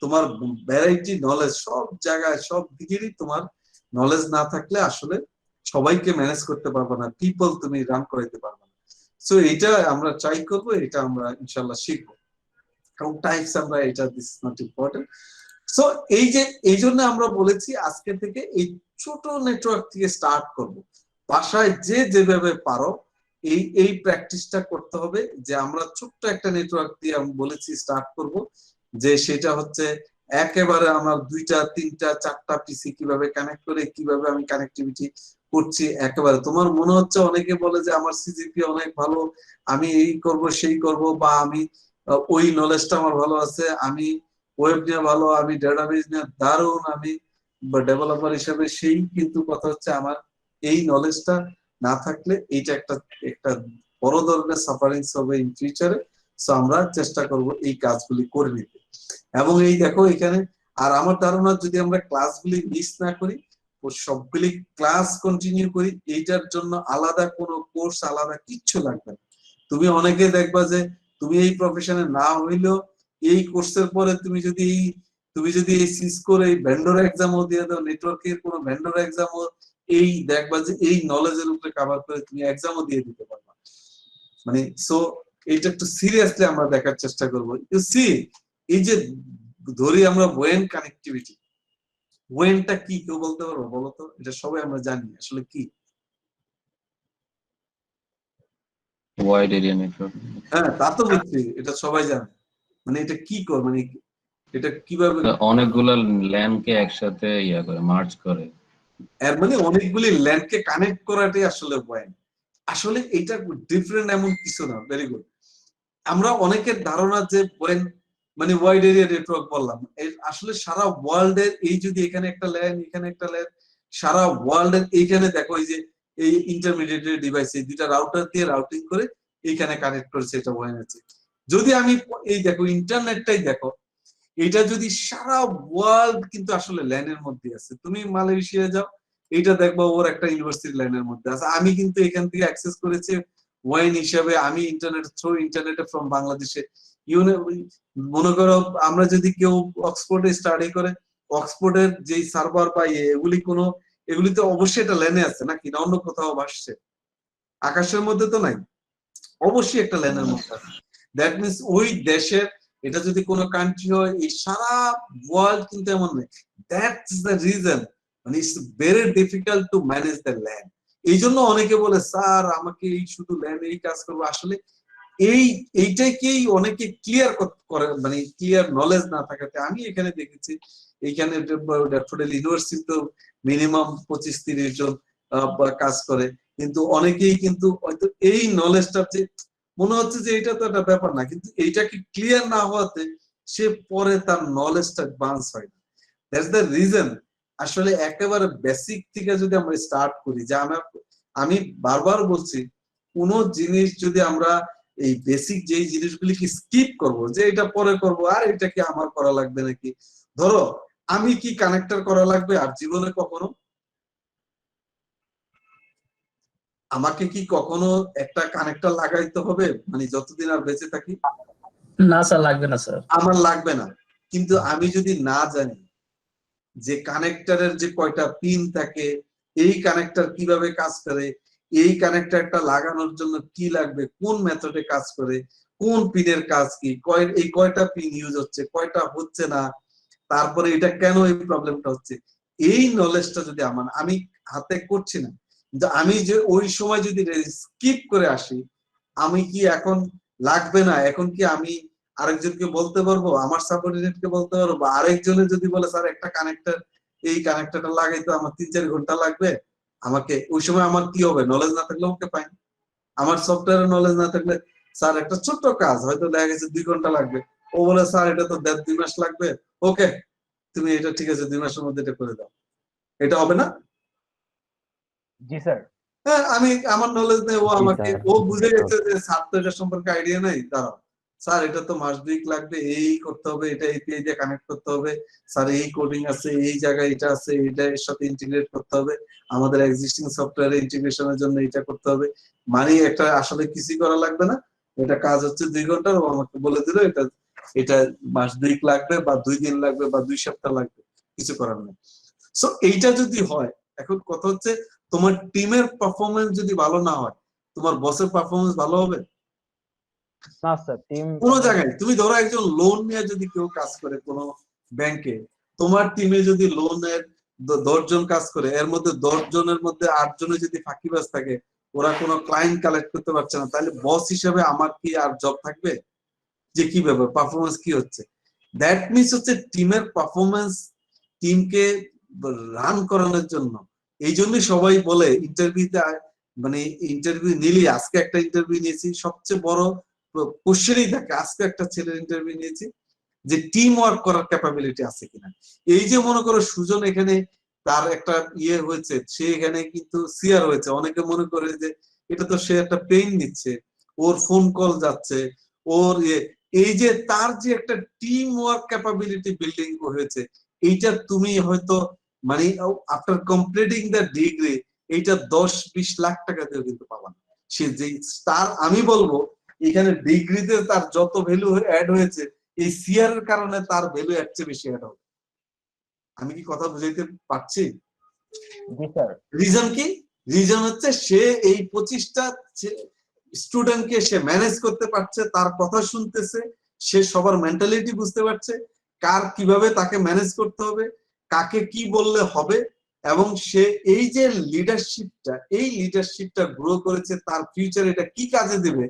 তোমার ভ্যারাইটি নলেজ, সব জায়গায় সব দিকেরই তোমার নলেজ না থাকলে আসলে সবাইকে ম্যানেজ করতে পারবে না, পিপল তুমি রান করাইতে পারবে না। সো এটা আমরা ট্রাই করবো, এটা আমরা ইনশাল্লাহ শিখবো। এবং টাইপস আমরা এটা, this is not important. So এই যে এই জন্য আমরা বলেছি আজকে থেকে এই ছোট নেটওয়ার্ক থেকে স্টার্ট করব। বাসায় যে যেভাবে পারো এই প্র্যাকটিসটা করতে হবে, যে আমরা ছোট্ট একটা নেটওয়ার্ক দিয়ে আমি বলেছি স্টার্ট করব, যে সেটা হচ্ছে একেবারে আমার 2টা 3টা 4টা পিসি কিভাবে কানেক্ট করে, কিভাবে আমি কানেক্টিভিটি করছি। একেবারে তোমার মনে হচ্ছে, অনেকে বলে যে আমার সিজিপি অনেক ভালো, আমি এই করব সেই করব, বা আমি ওই নলেজটা আমার ভালো আছে, আমি ওয়েব নিয়ে ভালো, আমি ডেটাবেজ নিয়ে দারুণ, আমি ডেভেলপার হিসেবে সেই, কিন্তু কথা হচ্ছে আমার এই নলেজটা না থাকলে এইটা একটা একটা বড় ধরনের সাফারিংস হবে ইন ফিউচারে। সো আমরা চেষ্টা করব এই কাজগুলি করে নিতে। এবং এই দেখো এখানে, আর আমার ধারণা যদি আমরা ক্লাসগুলি মিস না করি, সবগুলি ক্লাস কন্টিনিউ করি, এইটার জন্য আলাদা কোনো কোর্স, আলাদা কিচ্ছু লাগবে না। তুমি অনেকে দেখবা যে তুমি এই প্রফেশনে না হইলেও এই কোর্সের পরে তুমি যদি এই সিসকোর এই ভেন্ডর এক্সামও দিয়ে দাও, নেটওয়ার্কের কোনো ভেন্ডর এক্সামও, এই দেখবা যে এই নলেজের উপরে কভার করে তুমি এক্সামও দিয়ে দিতে পারবা। মানে সো এটা একটু সিরিয়াসলি আমরা দেখার চেষ্টা করব। ইউ সি, এই যে ধরি আমরা ওয়েন কানেক্টিভিটি, ওয়েনটা কি কেউ বলতে পারবো? বলো তো, এটা সবাই আমরা জানি আসলে কি। Wide area network. হ্যাঁ, তা তো বুঝছি, এটা সবাই জানে। মানে এটা কি কর, মানে এটা কিভাবে, অনেকগুলো ল্যানকে একসাথে করে মার্জ করে। এর মানে অনেকগুলি ল্যান্ডকে কানেক্ট করাটাই আসলে ওয়েন। আসলে এটা ডিফারেন্ট এমন কিছু না। Very good. আমরা অনেকের ধারণা যে ওয়েন মানে ওয়াইড এরিয়া নেটওয়ার্ক বললাম, আসলে সারা ওয়ার্ল্ডের এই যদি এখানে একটা ল্যান এখানে একটা ল্যান, সারা ওয়ার্ল্ডের এইখানে দেখো এই যে এই ইন্টারমিডিয়েট ডিভাইস এই দুইটা রাউটার দিয়ে রাউটিং করে এইখানে কানেক্ট করেছে, এটা ওয়াইন আছে। যদি আমি এই দেখো ইন্টারনেটটাই দেখো, এটা যদি সারা ওয়ার্ল্ড কিন্তু আসলে ল্যানের মধ্যে আছে। তুমি মালয়েশিয়া যাও, এইটা দেখবো ওর একটা ইউনিভার্সিটি লাইনের মধ্যে আছে। আমি কিন্তু এখান থেকে অ্যাক্সেস করেছি ওয়াইন হিসাবে, আমি ইন্টারনেট থ্রু ইন্টারনেটে ফ্রম বাংলাদেশে। মনে করো আমরা যদি কেউ অক্সফোর্ডে স্টাডি করে, অক্সফোর্ডের যে সার্ভার বা এগুলি তো অবশ্যই এটা ল্যানে আছে নাকি, না অন্য কোথাও ভাসছে? আকাশের মধ্যে তো নাই, অবশ্যই একটা ল্যানের মধ্যে আছে। দ্যাট মিনস ওই দেশের, এটা যদি কোনো কান্ট্রি হয়, এই সারা ওয়ার্ল্ড কিন্তু এমন নেই। দ্যাটস দ্য রিজন, মানে it's very difficult to manage the land. এই জন্য অনেকে বলে স্যার আমাকে এই শুধু ল্যান্ড এই কাজ করবো। আসলে এইটাকেই অনেকে ক্লিয়ার করে, মানে ক্লিয়ার নলেজ না থাকাতে। আমি এখানে দেখেছি এইখানে ড্যাফোডিল ইউনিভার্সিটি তো মিনিমাম 25-30 জন কাজ করে, কিন্তু অনেকেই কিন্তু হয়তো এই নলেজটা যে মনে হচ্ছে যে এটা তো একটা ব্যাপার না, কিন্তু এইটাকে ক্লিয়ার না হওয়াতে সে পরে তার নলেজটা অ্যাডভান্স হয় না। That's the reason. আসলে একেবারে বেসিক থেকে যদি আমরা স্টার্ট করি, যে আমি বারবার বলছি, কোন জিনিস যদি আমরা এই বেসিক যে জিনিসগুলিকে স্কিপ করব, যে এটা পরে করব, আর এটা কি আমার করা লাগবে নাকি? ধরো আমি কি কানেক্টর করা লাগবে আর জীবনে কখনো? আমাকে কি কখনো একটা কানেক্টর লাগাইতে হবে মানে যতদিন আর বেঁচে থাকি? না স্যার, লাগবে না স্যার। আমার লাগবে না। কিন্তু আমি যদি না জানি যে কানেক্টরের যে কয়টা পিন থাকে, এই কানেক্টর কিভাবে কাজ করে, এই কানেক্টরটা লাগানোর জন্য কি লাগবে, কোন মেথডে কাজ করে, কোন পিনের কাজ কি, এই কয়টা পিন ইউজ হচ্ছে, কয়টা হচ্ছে না, তারপরে এটা কেন এই প্রবলেমটা হচ্ছে, এই নলেজটা যদি আমি হাতে করছি না, কিন্তু আমি যে ওই সময় যদি স্কিপ করে আসি, আমি কি এখন লাগবে না, এখন কি আমি আরেকজনকে বলতে পারবো, আমার সাবঅর্ডিনেটকে বলতে পারবো, বা আরেকজনের যদি বলে স্যার একটা কানেক্টর, এই কানেক্টরটা লাগাইতে আমার 3-4 ঘন্টা লাগবে, আমাকে ওই সময় আমার কি হবে? নলেজ না থাকলে ওকে পাই। আমার সফটওয়্যারের নলেজ না থাকলে স্যার একটা ছোট্ট কাজ হয়তো দেখা গেছে 2 ঘন্টা লাগবে, ও বলে স্যার এটা তো 1.5-2 মাস লাগবে, ওকে তুমি এটা ঠিক আছে 2 মাসের মধ্যে এটা করে দাও। এটা হবে না? জি স্যার। হ্যাঁ, আমার নলেজ নেই, ও জি আমাকে স্যার, ও বুঝে গেছে যে স্যার তো এটা সম্পর্কে আইডিয়া নাই, দাঁড়াও স্যার এটা তো মাস 2 লাগবে, এই করতে হবে, এটা এপিআই দিয়ে কানেক্ট করতে হবে, স্যার এই কোডিং আছে, এই জায়গায় এটা আছে, এটা এর সাথে ইন্টিগ্রেট করতে হবে, আমাদের এক্সিস্টিং সফটওয়্যারে ইন্টিগ্রেশনের জন্য এটা করতে হবে। মানে একটা আসলে কিছুই করা লাগবে না, এটা কাজ হচ্ছে 2 ঘন্টার, ও আমাকে বলে দিল এটা এটা মাস 2 লাগবে বা 2 দিন লাগবে বা 2 সপ্তাহ লাগবে, কিছু করার নেই। সো এইটা যদি হয়, এখন কথা হচ্ছে তোমার টিমের পারফরমেন্স যদি ভালো না হয়, তোমার বসের পারফরমেন্স ভালো হবে? না স্যার, টিম কোনো জায়গায় তুমি ধরো একজন লোন নিয়ে যদি কেউ কাজ করে কোনো ব্যাংকে, তোমার টিমে যদি লোনের 10 জন কাজ করে, এর মধ্যে 10 জনের মধ্যে 8 জনে যদি ফাঁকিবাজ থাকে, ওরা কোনো ক্লায়েন্ট কালেক্ট করতে পারছে না, তাহলে বস হিসেবে আমার কি আর জব থাকবে? যে কি ব্যাপার, পারফরমেন্স কি হচ্ছে? দ্যাট মিনস হচ্ছে টিমের পারফরমেন্স, টিমকে রান করানোর জন্য। এই জন্যই সবাই বলে ইন্টারভিউতে, মানে ইন্টারভিউ নিলে, আজকে একটা ইন্টারভিউ নিয়েছি, সবচেয়ে বড় কোশ্চেনই থাকে, আজকে একটা ছেলের ইন্টারভিউ নিয়েছি যে টিম ওয়ার্ক করার ক্যাপাবিলিটি আছে কিনা। এই যে মনে করো সুজন এখানে তার একটা ইয়ে হয়েছে, সে এখানে কিন্তু সিআর হয়েছে, অনেকে মনে করে যে এটা তো সে একটা পেইন নিচ্ছে, ওর ফোন কল যাচ্ছে, ওর এই যে তার যে একটা টিম ওয়ার্ক ক্যাপাবিলিটি বিল্ডিং হয়েছে, এইটা তুমি হয়তো মানে আফটার কমপ্লিটিং দ্য ডিগ্রি এইটা 10-20 লাখ টাকা দিয়ে কিন্তু পাবা না। সে যে তার, আমি বলবো এখানে ডিগ্রিতে তার যত ভ্যালু অ্যাড হয়েছে, এই সিআর এর কারণে তার ভ্যালু এর চেয়ে বেশি অ্যাড হবে। আমি কি কথা বুঝাইতে পারছি? জি স্যার। রিজন কি? রিজন হচ্ছে সে এই 25টা স্টুডেন্টকে সে ম্যানেজ করতে পারছে, তার কথা শুনতেছে, সে সবার মেন্টালিটি বুঝতে পারছে, কার কিভাবে তাকে ম্যানেজ করতে হবে, কাকে কি বললে হবে, এবং সে এই যে লিডারশিপটা গ্রো করেছে, তার ফিউচার এটা কি কাজে দেবে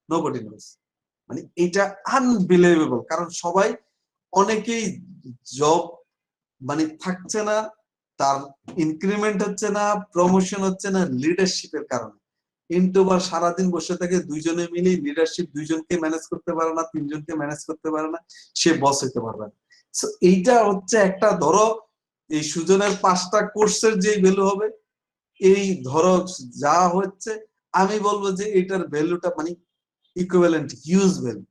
নোবডি নোস। মানে এটা আনবিলিভেবল। কারণ সবাই, অনেকেই জব মানে থাকছে না, তার ইনক্রিমেন্ট হচ্ছে না, প্রমোশন হচ্ছে না লিডারশিপের কারণে। ইন্ট্রোভার্ট সারাদিন বসে থাকে, দুইজনে মিলে লিডারশিপ, দুইজনকে ম্যানেজ করতে পারে না, তিনজনকে ম্যানেজ করতে পারে না, সে বস হতে পারবে না। সো এইটা হচ্ছে একটা, ধরো এই সুজনের 5টা কোর্সের যে ভ্যালু হবে, এই ধরো যা হচ্ছে, আমি বলবো যে এটার ভ্যালুটা মানে ইকুইভ্যালেন্ট, হিউজ ভ্যালু,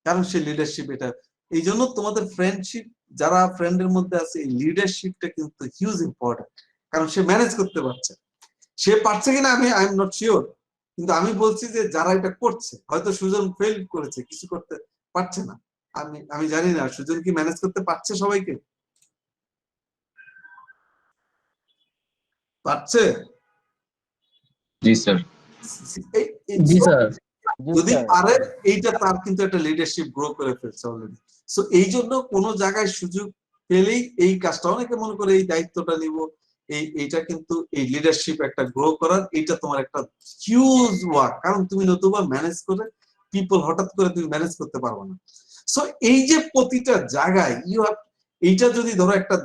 কারণ সে লিডারশিপ। এটা এই জন্য তোমাদের ফ্রেন্ডশিপ, যারা ফ্রেন্ডের মধ্যে আছে, এই লিডারশিপটা কিন্তু হিউজ ইম্পর্টেন্ট, কারণ সে ম্যানেজ করতে পারছে। সে পারছে কিনা আই এম নট শিওর, কিন্তু আমি বলছি যে যারা এটা করছে, হয়তো সুজন ফেল করেছে, কিছু করতে পারছে না, আমি জানি না সুজন কি ম্যানেজ করতে পারছে সবাইকে, পারছে? জি স্যার। জি স্যার। যদি পারে, এইটা তার কিন্তু একটা লিডারশিপ গ্রো করে ফেলছে অলরেডি। সো এই জন্য কোন জায়গায় সুযোগ পেলেই এই কাজটা, অনেকে মনে করে এই দায়িত্বটা নিব, এইটা কিন্তু এই লিডারশিপ একটা গ্রো করার, এটা তোমার একটা হিউজ ওয়ার্ক, কারণ তুমি নতুবা ম্যানেজ করে পিপল হঠাৎ করে তুমি ম্যানেজ করতে পারবে না। সো এই যে প্রতিটা জায়গায় এইটা যদি ধরো একটা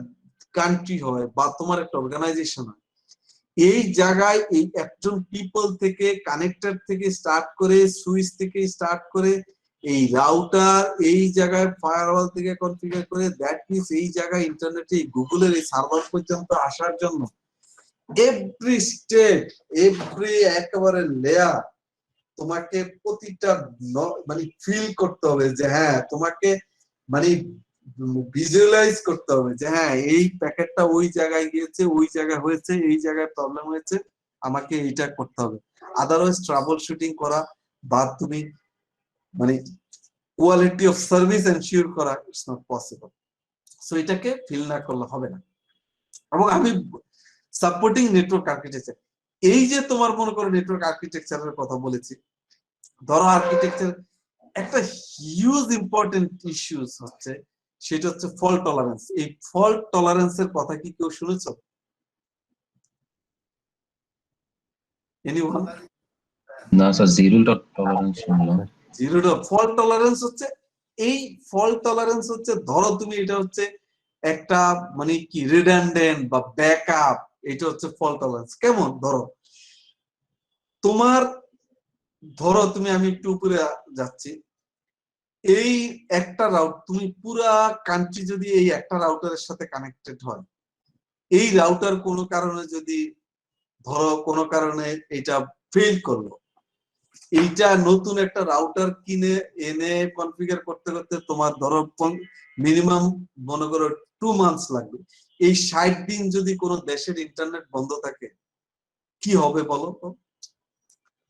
কান্ট্রি হয় বা তোমার একটা অর্গানাইজেশন হয়, এই জায়গায় এই একজন পিপল থেকে, কানেক্টর থেকে স্টার্ট করে, সুইচ থেকে স্টার্ট করে, এই রাউটার, এই জায়গায় ফায়ারওয়াল থেকে কনফিগার করে, দ্যাট মিনস এই জায়গায় ইন্টারনেটে গুগলের এই সার্ভার পর্যন্ত আসার জন্য এভরি স্টেপ, এভরি একেবারে লেয়ার তোমাকে প্রতিটা মানে ফিল করতে হবে যে হ্যাঁ, তোমাকে মানে ভিজুয়ালাইজ করতে হবে যে হ্যাঁ, এই প্যাকেটটা ওই জায়গায় গিয়েছে, ওই জায়গায় হয়েছে, এই জায়গায় প্রবলেম হয়েছে, আমাকে এইটা করতে হবে। আদারওয়াইজ ট্রাবল শুটিং করা বা তুমি মানে কোয়ালিটি অফ সার্ভিস এনশিওর করা, ইটস নট পসিবল। সো এটাকে ফিল না করলে হবে না। এবং আমি সাপোর্টিং নেটওয়ার্ক আর্কিটেকচার, এই যে তোমার মনে করো নেটওয়ার্ক আর্কিটেকচারের কথা বলেছি, ধরো আর্কিটেকচার একটা হিউজ ইম্পর্টেন্ট ইস্যুস হচ্ছে, সেটা হচ্ছে ফল্ট টলারেন্স। এই ফল্ট টলারেন্সের কথা কি কেউ শুনেছো? এনিওয়ান? না স্যার, জিরো টলারেন্স শুনলাম। জিরো ফল্ট টলারেন্স হচ্ছে, এই ফল্ট টলারেন্স হচ্ছে, ধরো তুমি এটা হচ্ছে একটা মানে কি রিডান্ডেন্ট বা ব্যাকআপ, এটা হচ্ছে ফল্ট টলারেন্স। কেমন? ধরো তুমি, আমি একটু উপরে যাচ্ছি, এই একটা রাউট, তুমি পুরা কান্ট্রি যদি এই একটা রাউটারের সাথে কানেক্টেড হয়, এই রাউটার কোনো কারণে যদি ধরো কোনো কারণে এটা ফেল করলো, এইটা নতুন একটা রাউটার কিনে এনে কনফিগার করতে করতে তোমার ধরো মিনিমাম মনে করো 2 মান্থস লাগবে। এই 60 দিন যদি কোনো দেশের ইন্টারনেট বন্ধ থাকে, কি হবে বলো তো?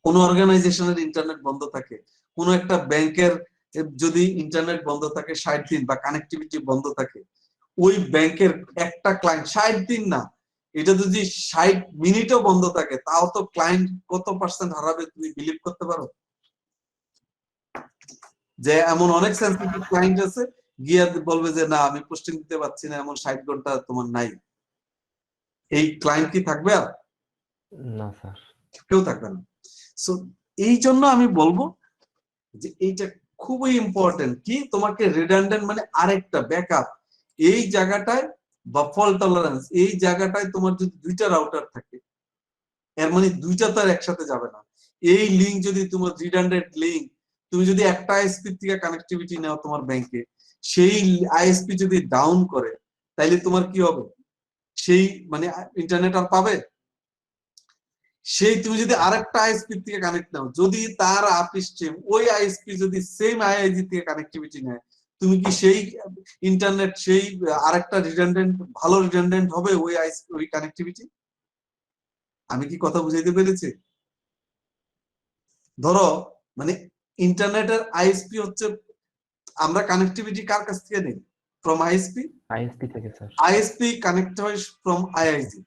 কোনো অর্গানাইজেশনের ইন্টারনেট বন্ধ থাকে, কোনো একটা ব্যাংকের যদি ইন্টারনেট বন্ধ থাকে 60 দিন বা কানেক্টিভিটি বন্ধ থাকে, ওই ব্যাংকের একটা ক্লায়েন্ট 60 দিন না, এটা যদি 60 মিনিটও বন্ধ থাকে, তাও তো ক্লায়েন্ট কত পার্সেন্ট হারাবে তুমি বিলিভ করতে পারো? যে এমন অনেক সেন্সিটিভ ক্লায়েন্ট আছে, গিয়ে বলবে যে না, আমি পোস্টিং দিতে পারছি না, এমন 60 ঘন্টা তোমার নাই। এই ক্লায়েন্ট কি থাকবে? আর না স্যার, কেউ থাকবে না। সো এই জন্য আমি বলবো যে এইটা খুবই ইম্পর্টেন্ট, কি তোমাকে রিডান্ডেন্ট মানে আরেকটা ব্যাকআপ, এই জায়গাটায় বা ফল্ট টলারেন্স, এই জায়গাটায় তোমার যদি 2টা রাউটার থাকে, এর মানে 2টা তো আর একসাথে যাবে না। এই লিংক যদি তোমার রিডান্ডেন্ট লিংক, তুমি যদি একটা আইএসপি থেকে কানেক্টিভিটি নাও তোমার ব্যাংকে, সেই আইএসপি যদি ডাউন করে, তাইলে তোমার কি হবে? সেই মানে ইন্টারনেট আর পাবে? সেই তুমি যদি আরেকটা আইএসপি থেকে কানেক্ট নাও, যদি তার আপস্ট্রিম ওই আইএসপি যদি সেম আইআইজি থেকে কানেক্টিভিটি নেয়, তুমি কি সেই ইন্টারনেট, সেই আরেকটা রিডান্ডেন্ট, ভালো রিডান্ডেন্ট হবে ওই আইএসপি, ওই কানেক্টিভিটি? আমি কি কথা বুঝাইতে পেরেছি? ধরো মানে ইন্টারনেটের আইএসপি হচ্ছে, আমরা কানেক্টিভিটি কার কাছ থেকে নেই? From ISP. আইএসপি থেকে স্যার। আইএসপি কানেক্ট হয় ফ্রম আইআইজি,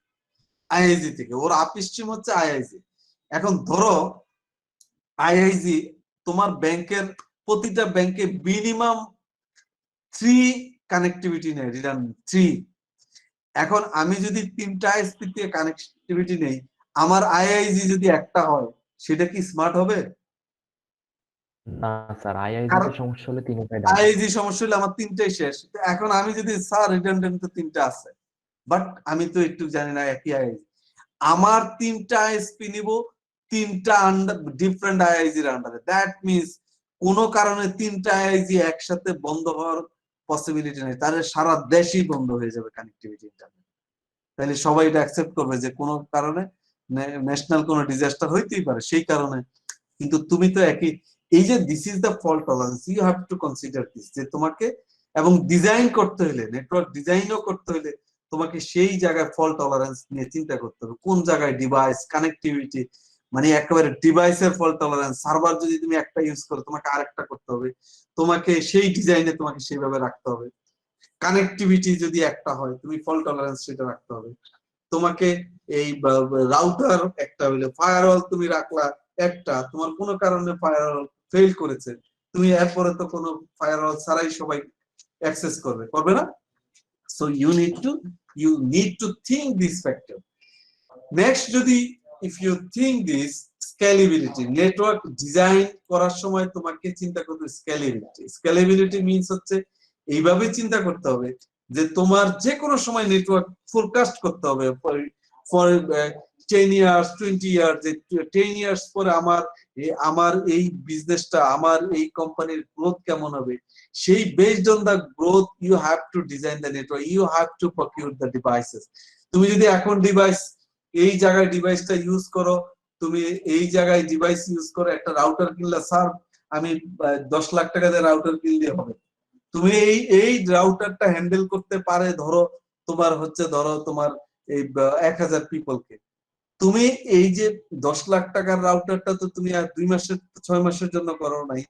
আইআইজি থেকে, ওর আপস্ট্রিম হচ্ছে আইআইজি। এখন ধরো আইআইজি তোমার ব্যাংকের প্রতিটা ব্যাংকে মিনিমাম 3 কানেক্টিভিটি নেই, রিডান্ডেন্ট 3। এখন আমি যদি 3টা আইএসপি থেকে কানেক্টিভিটি নেই, আমার আইআইজি যদি একটা হয়, সেটা কি স্মার্ট হবে? না স্যার, আইআইজি তে সমস্যা হলে তিনটাই ডাউন। আইআইজি সমস্যা হলে আমার 3টাই শেষ। এখন আমি যদি স্যার রিডান্ডেন্ট তো 3টা আছে, বাট আমি তো একটু জানি না একই আইআইজি, আমার 3টা আইএসপি নিব, তিনটা ডিফারেন্ট আইআইজির আন্ডারে। দ্যাট মিনস কোনো কারণে তিনটা আইআইজি একসাথে বন্ধ হওয়ার পসিবিলিটি নেই, তাহলে সারা দেশই বন্ধ হয়ে যাবে কানেক্টিভিটি ইন্টারনেট। তাহলে সবাই এটা অ্যাকসেপ্ট করবে যে কোনো কারণে ন্যাশনাল কোনো ডিজাস্টার হইতেই পারে, সেই কারণে। কিন্তু তুমি তো একই, এই যে this is the fault tolerance, you have to consider this, যে তোমাকে এবং ডিজাইন করতে হলে, নেটওয়ার্ক ডিজাইনও করতে হলে তোমাকে সেই জায়গায় ফল্ট টলারেন্স নিয়ে চিন্তা করতে হবে। কোন জায়গায় ডিভাইস কানেক্টিভিটি, মানে একেবারে ডিভাইসের ফল্ট টলারেন্স, সার্ভার যদি তুমি একটা ইউজ করো তোমাকে আরেকটা করতে হবে, তোমাকে সেই ডিজাইনে তোমাকে সেইভাবে রাখতে হবে। কানেক্টিভিটি যদি একটা হয় তুমি ফল্ট টলারেন্স সেটা রাখতে হবে। তোমাকে এই রাউটার একটা হইলে, ফায়ারওয়াল তুমি রাখলা একটা, তোমার কোনো কারণে ফায়ারওয়াল ফেল করেছে, তুমি এরপরে তো কোনো ফায়ারওয়াল ছাড়াই সবাই অ্যাক্সেস করবে না। So you need to think this factor. Next, যদি if you think this scalability, network design করার সময় তোমাকে চিন্তা করতে স্কেলেবিলিটি। স্কেলেবিলিটি মিনস হচ্ছে এইভাবে চিন্তা করতে হবে যে তোমার যে কোনো সময় নেটওয়ার্ক ফোরকাস্ট করতে হবে ফর 10 ইয়ার্স 20 ইয়ার্স, যে 10 ইয়ার্স পরে আমার এই বিজনেসটা, আমার এই কোম্পানির গ্রোথ কেমন হবে, সেই based on the growth you have to design the network, you have to procure the devices. তুমি যদি এখন ডিভাইস এই জায়গায় ডিভাইসটা ইউজ করো, তুমি এই জায়গায় ডিভাইস ইউজ করো, একটা রাউটার কিনলা, স্যার আমি 10 লাখ টাকা দিয়ে রাউটার কিনলে হবে, তুমি এই রাউটারটা হ্যান্ডেল করতে পারে ধরো তোমার এই 1000 পিপলকে, তুমি এই যে 10 লাখ টাকার রাউটারটা তো তুমি আর 2 মাসের 6 মাসের জন্য করো নাই,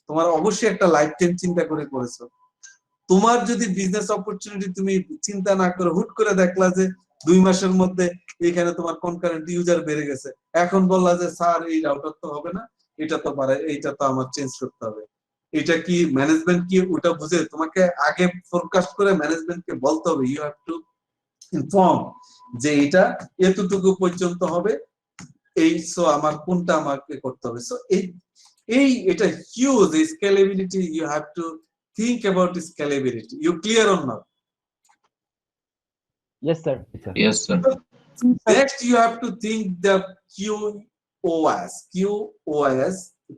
তোমার অবশ্যই একটা লাইফ টাইম চিন্তা করে করেছো। তোমার যদি বিজনেস অপরচুনিটি তুমি চিন্তা না করে হুট করে দেখলা যে 2 মাসের মধ্যে এখানে তোমার কনকারেন্ট ইউজার বেড়ে গেছে, এখন বললা যে স্যার এই রাউটার তো হবে না, এটা তো পারে, এইটা তো আমার চেঞ্জ করতে হবে। এটা কি ম্যানেজমেন্ট কি ওটা বুঝে? তোমাকে আগে ফোরকাস্ট করে ম্যানেজমেন্টকে বলতে হবে, ইউ হ্যাভ টু ইনফর্ম যে এটা এতটুকু পর্যন্ত হবে, এই সো আমার কোনটা আমাকে করতে হবে। সো এটা huge scalability, you have to think about scalability. You clear or not? Yes, sir. Yes, sir. Next, you have to think the QoS,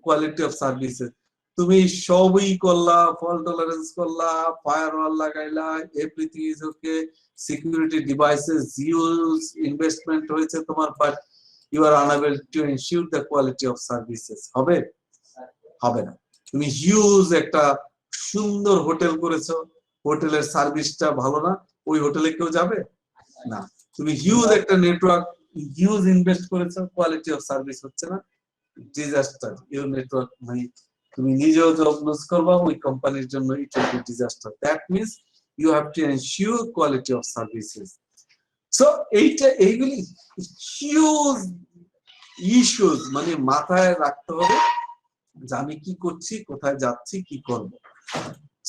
quality of services. তুমি সবই করলা, ফল্ট টলারেন্স করলা, ফায়ারওয়াল লাগাইলা, everything is okay, security devices huge investment হয়েছে তোমার, but you are unable to ensure the quality of services. হবে না। তুমি হিউজ একটা সুন্দর হোটেল করেছো, হোটেলের সার্ভিসটা ভালো না, ওই হোটেলে কেউ যাবে না। তুমি হিউজ একটা নেটওয়ার্ক হিউজ ইনভেস্ট করেছো, কোয়ালিটি অফ সার্ভিস হচ্ছে না, ডিজাস্টার। ইউর নেটওয়ার্ক মানে তুমি নিজেও জব লুজ করবা, ওই কোম্পানির জন্য it will be disaster. That means you have to ensure quality of services. So এইগুলি হিউজ ইস্যুস, মানে মাথায় রাখতে হবে যে আমি কি করছি, কোথায় যাচ্ছি, কি করব।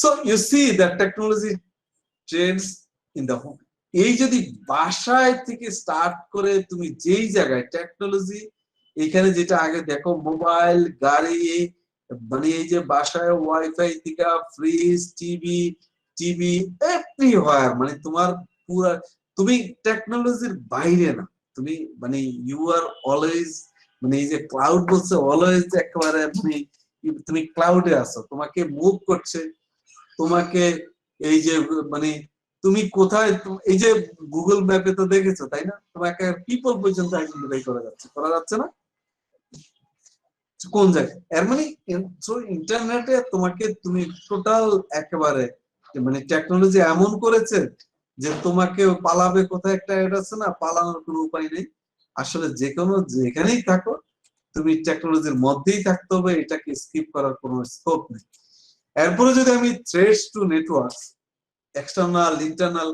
So you see that technology trends in the home. এই যদি বাসায় থেকে স্টার্ট করে তুমি যেই জায়গায় টেকনোলজি, এখানে যেটা আগে দেখো মোবাইল, গাড়ি, মানে এই যে বাসায় ওয়াইফাই থেকে ফ্রিজ, টিভি এভরিওয়্যার, মানে তোমার পুরা, তুমি টেকনোলজির বাইরে না, তুমি মানে ইউ আর অলওয়েজ, মানে এই যে ক্লাউড বলছে অলওয়েজ, একেবারে তুমি ক্লাউডে আছো, তোমাকে মুভ করছে, তোমাকে এই যে মানে তুমি কোথায়, এই যে গুগল ম্যাপে তো দেখেছো তাই না, তোমাকে পিপল পর্যন্ত আইডেন্টিফাই করা যাচ্ছে না কোন জায়গায়। এর মানে ইন্টারনেটে তোমাকে তুমি টোটাল একেবারে, মানে টেকনোলজি এমন করেছে যে তোমাকে পালাবে কোথায় একটা অ্যাড আছে না, পালানোর কোনো উপায় নেই। আসলে যেখানেই থাকো তুমি টেকনোলজির মধ্যেই থাকতে হবে, এটাকে স্কিপ করার কোনো স্কোপ নেই। এরপরে যদি আমি threats two network, external internal,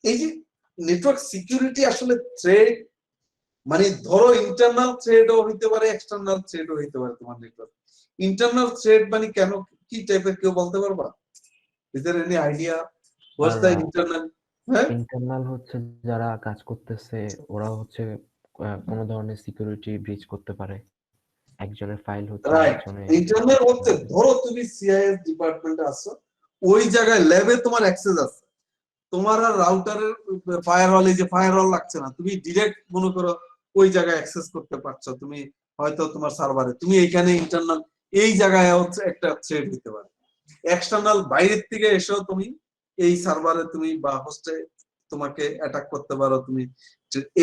এই যে নেটওয়ার্ক সিকিউরিটি আসলে থ্রেট, মানে ধরো ইন্টারনাল থ্রেটও হইতে পারে, এক্সটার্নাল থ্রেটও হইতে পারে তোমার নেটওয়ার্ক। ইন্টারনাল থ্রেট মানে কেন, কি টাইপের, কেউ বলতে পারবা? Is there any idea what's the internal? Internal হচ্ছে যারা কাজ করতেছে ওরা হচ্ছে কোনো ধরনের সিকিউরিটি ব্রিচ করতে পারে, একজনের ফাইল হচ্ছে একজনের। ইন্টারনাল হচ্ছে ধরো তুমি সিআইএস ডিপার্টমেন্টে আছো, ওই জায়গায় ল্যাবে তোমার অ্যাক্সেস আছে, তোমার আর রাউটারের ফায়ারওয়াল, এই যে ফায়ারওয়াল লাগছে না, তুমি ডাইরেক্ট মনে করো ওই জায়গায় অ্যাক্সেস করতে পারছো, তুমি হয়তো তোমার সার্ভারে, তুমি এইখানে ইন্টারনাল এই জায়গায় হচ্ছে একটা থ্রেড হতে পারে, এক্সটার্নাল বাইরের থেকে এসেও তুমি এই সার্ভারে তুমি বা হোস্টে তোমাকে অ্যাটাক করতে পারো তুমি।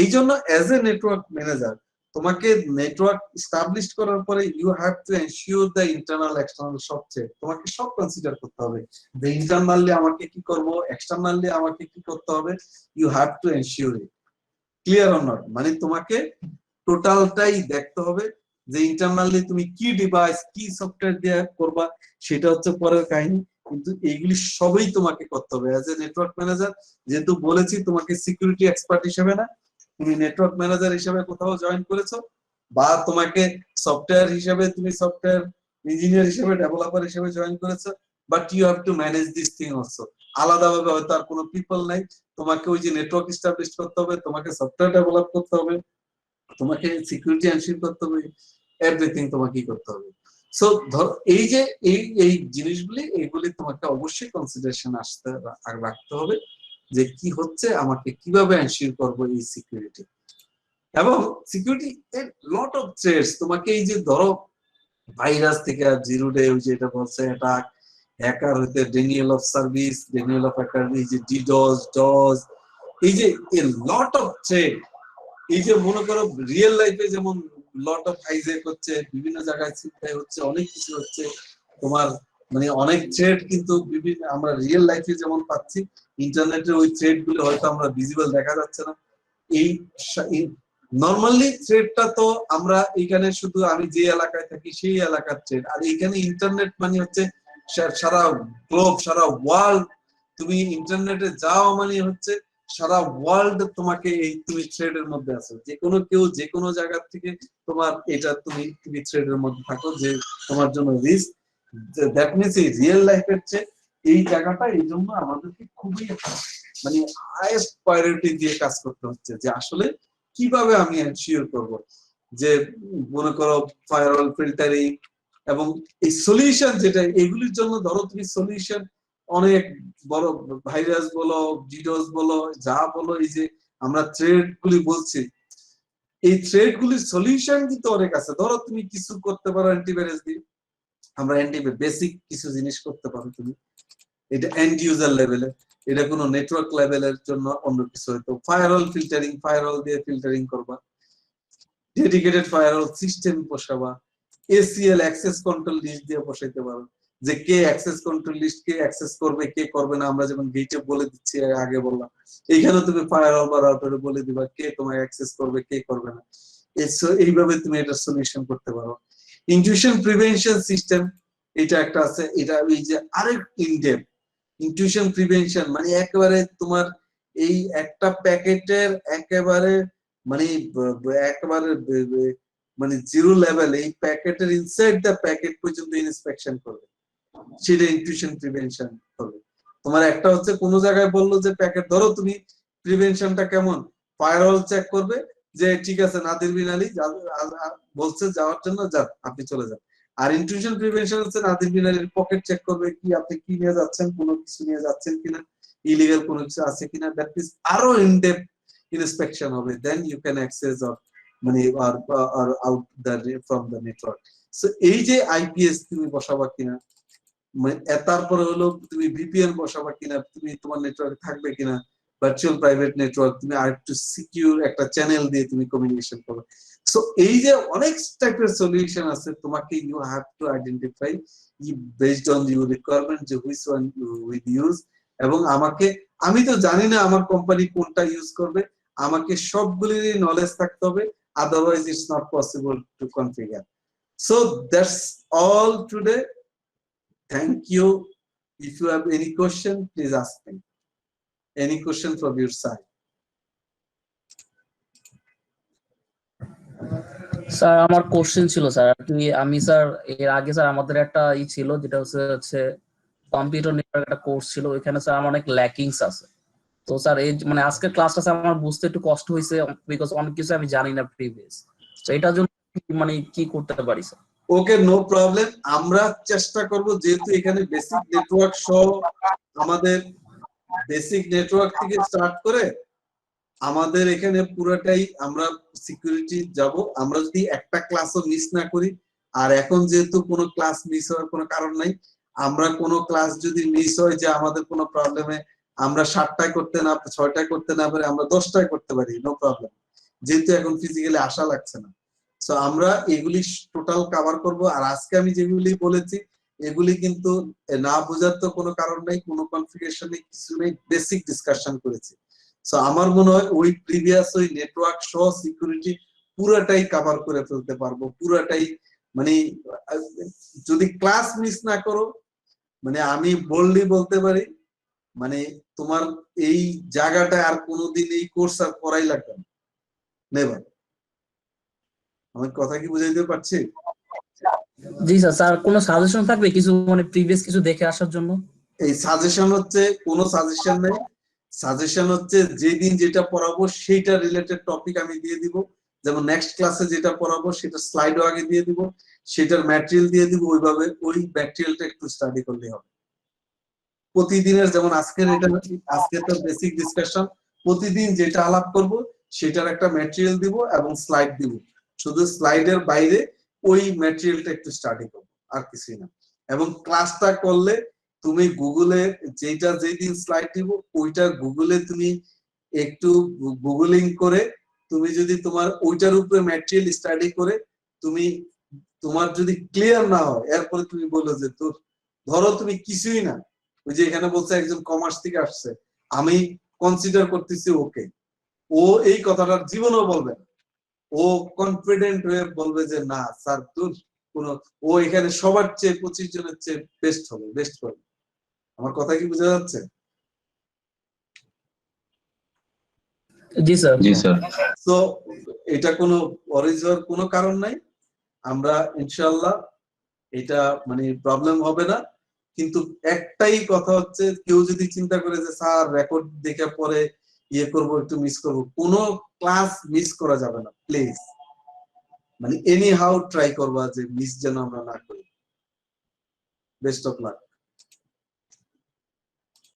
এই জন্য অ্যাজ এ নেটওয়ার্ক ম্যানেজার তোমাকে নেটওয়ার্ক এস্টাবলিশ করার পরে you have to ensure the internal external সব থ্রেড তোমাকে সব কনসিডার করতে হবে, যে ইন্টারনালি আমাকে কি করব, এক্সটার্নালি আমাকে কি করতে হবে, you have to ensure it. Clear or not? মানে তোমাকে টোটালটাই দেখতে হবে যে ইন্টারনালি তুমি কি ডিভাইস কি সফটওয়্যার দিয়ে করবা, সেটা হচ্ছে পরের কাহিনী, কিন্তু এইগুলি সবই তোমাকে করতে হবে অ্যাজ এ নেটওয়ার্ক ম্যানেজার। যেহেতু বলেছি তোমাকে সিকিউরিটি এক্সপার্ট হিসেবে না, তুমি নেটওয়ার্ক ম্যানেজার হিসেবে কোথাও জয়েন করেছো, বা তোমাকে সফটওয়্যার হিসেবে তুমি সফটওয়্যার ইঞ্জিনিয়ার হিসেবে ডেভেলপার হিসেবে জয়েন করেছো, but you have to manage this thing also. আলাদাভাবে হয়তো আর কোনো পিপল নাই, তোমাকে ওই যে নেটওয়ার্ক এস্টাবলিশ করতে হবে, তোমাকে সফটওয়্যার ডেভেলপ করতে হবে, তোমাকে সিকিউরিটি এনশিওর করতে হবে, এভরিথিং তোমাকেই করতে হবে। সো এই যে এই জিনিসগুলি এইগুলি তোমাকে অবশ্যই কনসিডারেশন রাখতে হবে যে কি হচ্ছে, আমাকে কিভাবে এনশিওর করবো এই সিকিউরিটি। এবং সিকিউরিটি লট অফ থ্রেটস তোমাকে এই যে ধরো ভাইরাস থেকে জিরো ডে ওই যে এটা বলছে অ্যাটাক, হ্যাকার হইতে Daniel of service, Daniel of hacker, এই যে ডিডস ডস, এই যে লট অফ থ্রেট, এই যে মনে করো রিয়েল লাইফে যেমন লট অফ হাইজ্যাক হচ্ছে, বিভিন্ন জায়গায় ছিনতাই হচ্ছে, অনেক কিছু হচ্ছে তোমার, মানে অনেক থ্রেড কিন্তু বিভিন্ন আমরা রিয়েল লাইফে যেমন পাচ্ছি, ইন্টারনেটের ওই থ্রেড গুলো হয়তো আমরা ভিজিবল দেখা যাচ্ছে না। এই নর্মালি থ্রেডটা তো আমরা এইখানে শুধু আমি যে এলাকায় থাকি সেই এলাকার থ্রেড, আর এইখানে ইন্টারনেট মানে হচ্ছে সারা গ্লোব, সারা ওয়ার্ল্ড, তুমি ইন্টারনেটে যাও মানে হচ্ছে সারা ওয়ার্ল্ড তোমাকে এই তুমি থ্রেডের মধ্যে আছো, যে কোনো কেউ যে কোনো জায়গা থেকে তোমার এটা তুমি থ্রেডের মধ্যে থাকো, যে তোমার জন্য রিস্ক। দ্যাট মিনস এই রিয়েল লাইফের চেয়ে এই জায়গাটা এই জন্য আমাদেরকে খুবই মানে হাইয়েস্ট প্রায়োরিটি দিয়ে কাজ করতে হচ্ছে, যে আসলে কিভাবে আমি এনশিওর করব যে মনে করো ফায়ারওয়াল ফিল্টারিং এবং এই সলিউশন যেটা, এগুলির জন্য ধরো তুমি সলিউশন অনেক বড়, ভাইরাস বলো ডিডোস বলো যা বলো, এই যে আমরা থ্রেড গুলি বলছি, এই থ্রেড গুলির সলিউশন কিন্তু অনেক আছে। ধরো তুমি কিছু করতে পারো অ্যান্টিভাইরাস দিয়ে, আমরা বেসিক কিছু জিনিস করতে পারো তুমি, এটা এন্ড ইউজার লেভেলে, এটা কোনো নেটওয়ার্ক লেভেলের জন্য অন্য কিছু হয়তো ফায়ারওয়াল ফিল্টারিং, ফায়ারওয়াল দিয়ে ফিল্টারিং করবা, ডেডিকেটেড ফায়ারওয়াল সিস্টেম বসাবা, এসিএল অ্যাক্সেস কন্ট্রোল লিস্ট দিয়ে বসাইতে পারো, যে কে অ্যাক্সেস কন্ট্রোল লিস্ট কে অ্যাক্সেস করবে কে করবে না, আমরা যেমন গেটে বলে দিচ্ছি আগে বললাম, এইখানে তুমি ফায়ারওয়াল বা রাউটারে বলে দিবা কে তোমায় অ্যাক্সেস করবে কে করবে না। এইভাবে তুমি এটা সলিউশন করতে পারো। ইনটিউশন প্রিভেনশন সিস্টেম এটা একটা আছে, এটা এই যে আরেক ইনডেপথ ইনটিউশন প্রিভেনশন, মানে একেবারে তোমার এই একটা প্যাকেটের একেবারে মানে একেবারে মানে জিরো লেভেল, এই প্যাকেটের ইনসাইড দ্য প্যাকেট পর্যন্ত ইন্সপেকশন করবে, সেটা ইনটিউশন প্রিভেনশন করবে। তোমার একটা হচ্ছে কোন জায়গায় বললো যে প্যাকেট, ধরো তুমি প্রিভেনশনটা কেমন, ফায়ারওয়াল চেক করবে যে ঠিক আছে নাদির বিন আলী বলছে যাওয়ার জন্য, যান আপনি চলে যান। আর ইনটিউশন প্রিভেনশন হচ্ছে নাদির বিন আলীর পকেট চেক করবে, কি আপনি কি নিয়ে যাচ্ছেন, কোনো কিছু নিয়ে যাচ্ছেন কিনা, ইলিগাল কোনো কিছু আছে কিনা, দ্যাট ইজ আরো ইনডেপথ ইন্সপেকশন হবে, then you can access or মানে আর out the from the network. So এই যে আইপিএস তুমি বসাবা কিনা, মানে তারপরে হলো তুমি ভিপিএন বসাবা কিনা, তুমি তোমার নেটওয়ার্কে থাকবে কিনা ভার্চুয়াল প্রাইভেট নেটওয়ার্ক, তুমি আরেকটু সিকিউর একটা চ্যানেল দিয়ে তুমি কমিউনিকেশন করবে। সো এই যে অনেক টাইপের সলিউশন আছে, তোমাকে you have to identify based on your requirement যে হুইচ ওয়ান উইল ইউজ। এবং আমি তো জানি না আমার কোম্পানি কোনটা ইউজ করবে, আমাকে সবগুলিরই নলেজ থাকতে হবে, otherwise it's not possible to configure. So that's all today. Thank you. If you have any question, please ask me. Any question from your side? Sir আমার কোশ্চেন ছিল স্যার, আমি sir এর আগে sir আমাদের একটা ছিল যেটা হচ্ছে কম্পিউটার নেটওয়ার্ক একটা কোর্স ছিল, ওইখানে স্যার আমার অনেক ল্যাকিংস আছে। তো স্যার এই মানে আজকের ক্লাসটা স্যার আমার বুঝতে একটু কষ্ট হয়েছে, বিকজ অনেক কিছু আমি জানি না প্রিভিয়াস। তো এটার জন্য মানে কি করতে পারি স্যার? ওকে, নো প্রবলেম, আমরা চেষ্টা করব, যেহেতু এখানে বেসিক নেটওয়ার্ক সহ আমাদের বেসিক নেটওয়ার্ক থেকে স্টার্ট করে আমাদের এখানে পুরোটাই আমরা সিকিউরিটি যাব, আমরা যদি একটা ক্লাসও মিস না করি, আর এখন যেহেতু কোনো ক্লাস মিস হওয়ার কোনো কারণ নাই, আমরা কোনো ক্লাস যদি মিস হয় যে আমাদের কোনো প্রবলেমে আমরা 7টায় করতে না 6টায় করতে না পারি, আমরা 10টায় করতে পারি, নো প্রবলেম, যেহেতু এখন ফিজিক্যালি আসা লাগছে না। সো আমরা এগুলি টোটাল কভার করব। আর আজকে আমি যেগুলি বলেছি এগুলি কিন্তু না বোঝার তো কোনো কারণ নাই, কোনো কনফিগারেশন নেই, কিছু নেই, বেসিক ডিসকাশন করেছি। সো আমার মনে হয় ওই প্রিভিয়াস ওই নেটওয়ার্ক সহ সিকিউরিটি পুরাটাই কভার করে ফেলতে পারবো, পুরাটাই। মানে যদি ক্লাস মিস না করো, মানে আমি বললি বলতে পারি, মানে তোমার এই জায়গাটা আর কোনোদিন এই কোর্স আর করাই লাগবে না, নেভার। আমার কথা কি বুঝাইতে পারছি? জি স্যার। স্যার কোনো সাজেশন থাকবে কিছু, মানে প্রিভিয়াস কিছু দেখে আসার জন্য? এই সাজেশন হচ্ছে কোনো সাজেশন নেই, সাজেশন হচ্ছে যেদিন যেটা পড়াবো সেইটা রিলেটেড টপিক আমি দিয়ে দিব। যেমন নেক্সট ক্লাসে যেটা পড়াবো সেটা স্লাইডও আগে দিয়ে দিব, সেটার ম্যাটেরিয়াল দিয়ে দিব, ওইভাবে ওই ম্যাটেরিয়ালটা একটু স্টাডি করলে হবে। প্রতিদিনের যেমন আজকের এটা, আজকে তো বেসিক ডিসকাশন, প্রতিদিন যেটা আলাপ করব সেটার একটা ম্যাটেরিয়াল দিব এবং স্লাইড দিব। শুধু স্লাইডের বাইরে ওই ম্যাটেরিয়ালটা একটু স্টাডি করবো, আর কিছুই না। এবং ক্লাসটা করলে তুমি গুগলে যেটা যেদিন স্লাইড দিব ওইটা গুগলে তুমি একটু গুগলিং করে, তুমি যদি তোমার ওইটার উপরে ম্যাটেরিয়াল স্টাডি করে তুমি, তোমার যদি ক্লিয়ার না হয় এরপরে তুমি বলো যে তোর, ধরো তুমি কিছুই না, ওই যে এখানে বলছে একজন কমার্স থেকে আসছে, আমি কনসিডার করতেছি ওকে, ও এই কথাটার জীবনও বলবে না, ও কনফিডেন্ট হয়ে বলবে যে না স্যার তোর কোনো, ও এখানে সবার চেয়ে 25 জনের চেয়ে বেস্ট হবে, বেস্ট করবে। আমার কথা কি বোঝা যাচ্ছে? জি স্যার। জি স্যার। তো এটা কোনো ওয়ারিজ হওয়ার কোনো কারণ নাই, আমরা ইনশাআল্লাহ এটা মানে প্রবলেম হবে না। কিন্তু একটাই কথা হচ্ছে, কেউ যদি চিন্তা করে যে স্যার রেকর্ড দেখে পরে ইয়ে করবো, একটু মিস করবো, কোনো ক্লাস মিস করা যাবে না প্লিজ। মানে এনি হাউ ট্রাই করবা যে মিস যেন আমরা না করি। Best of luck.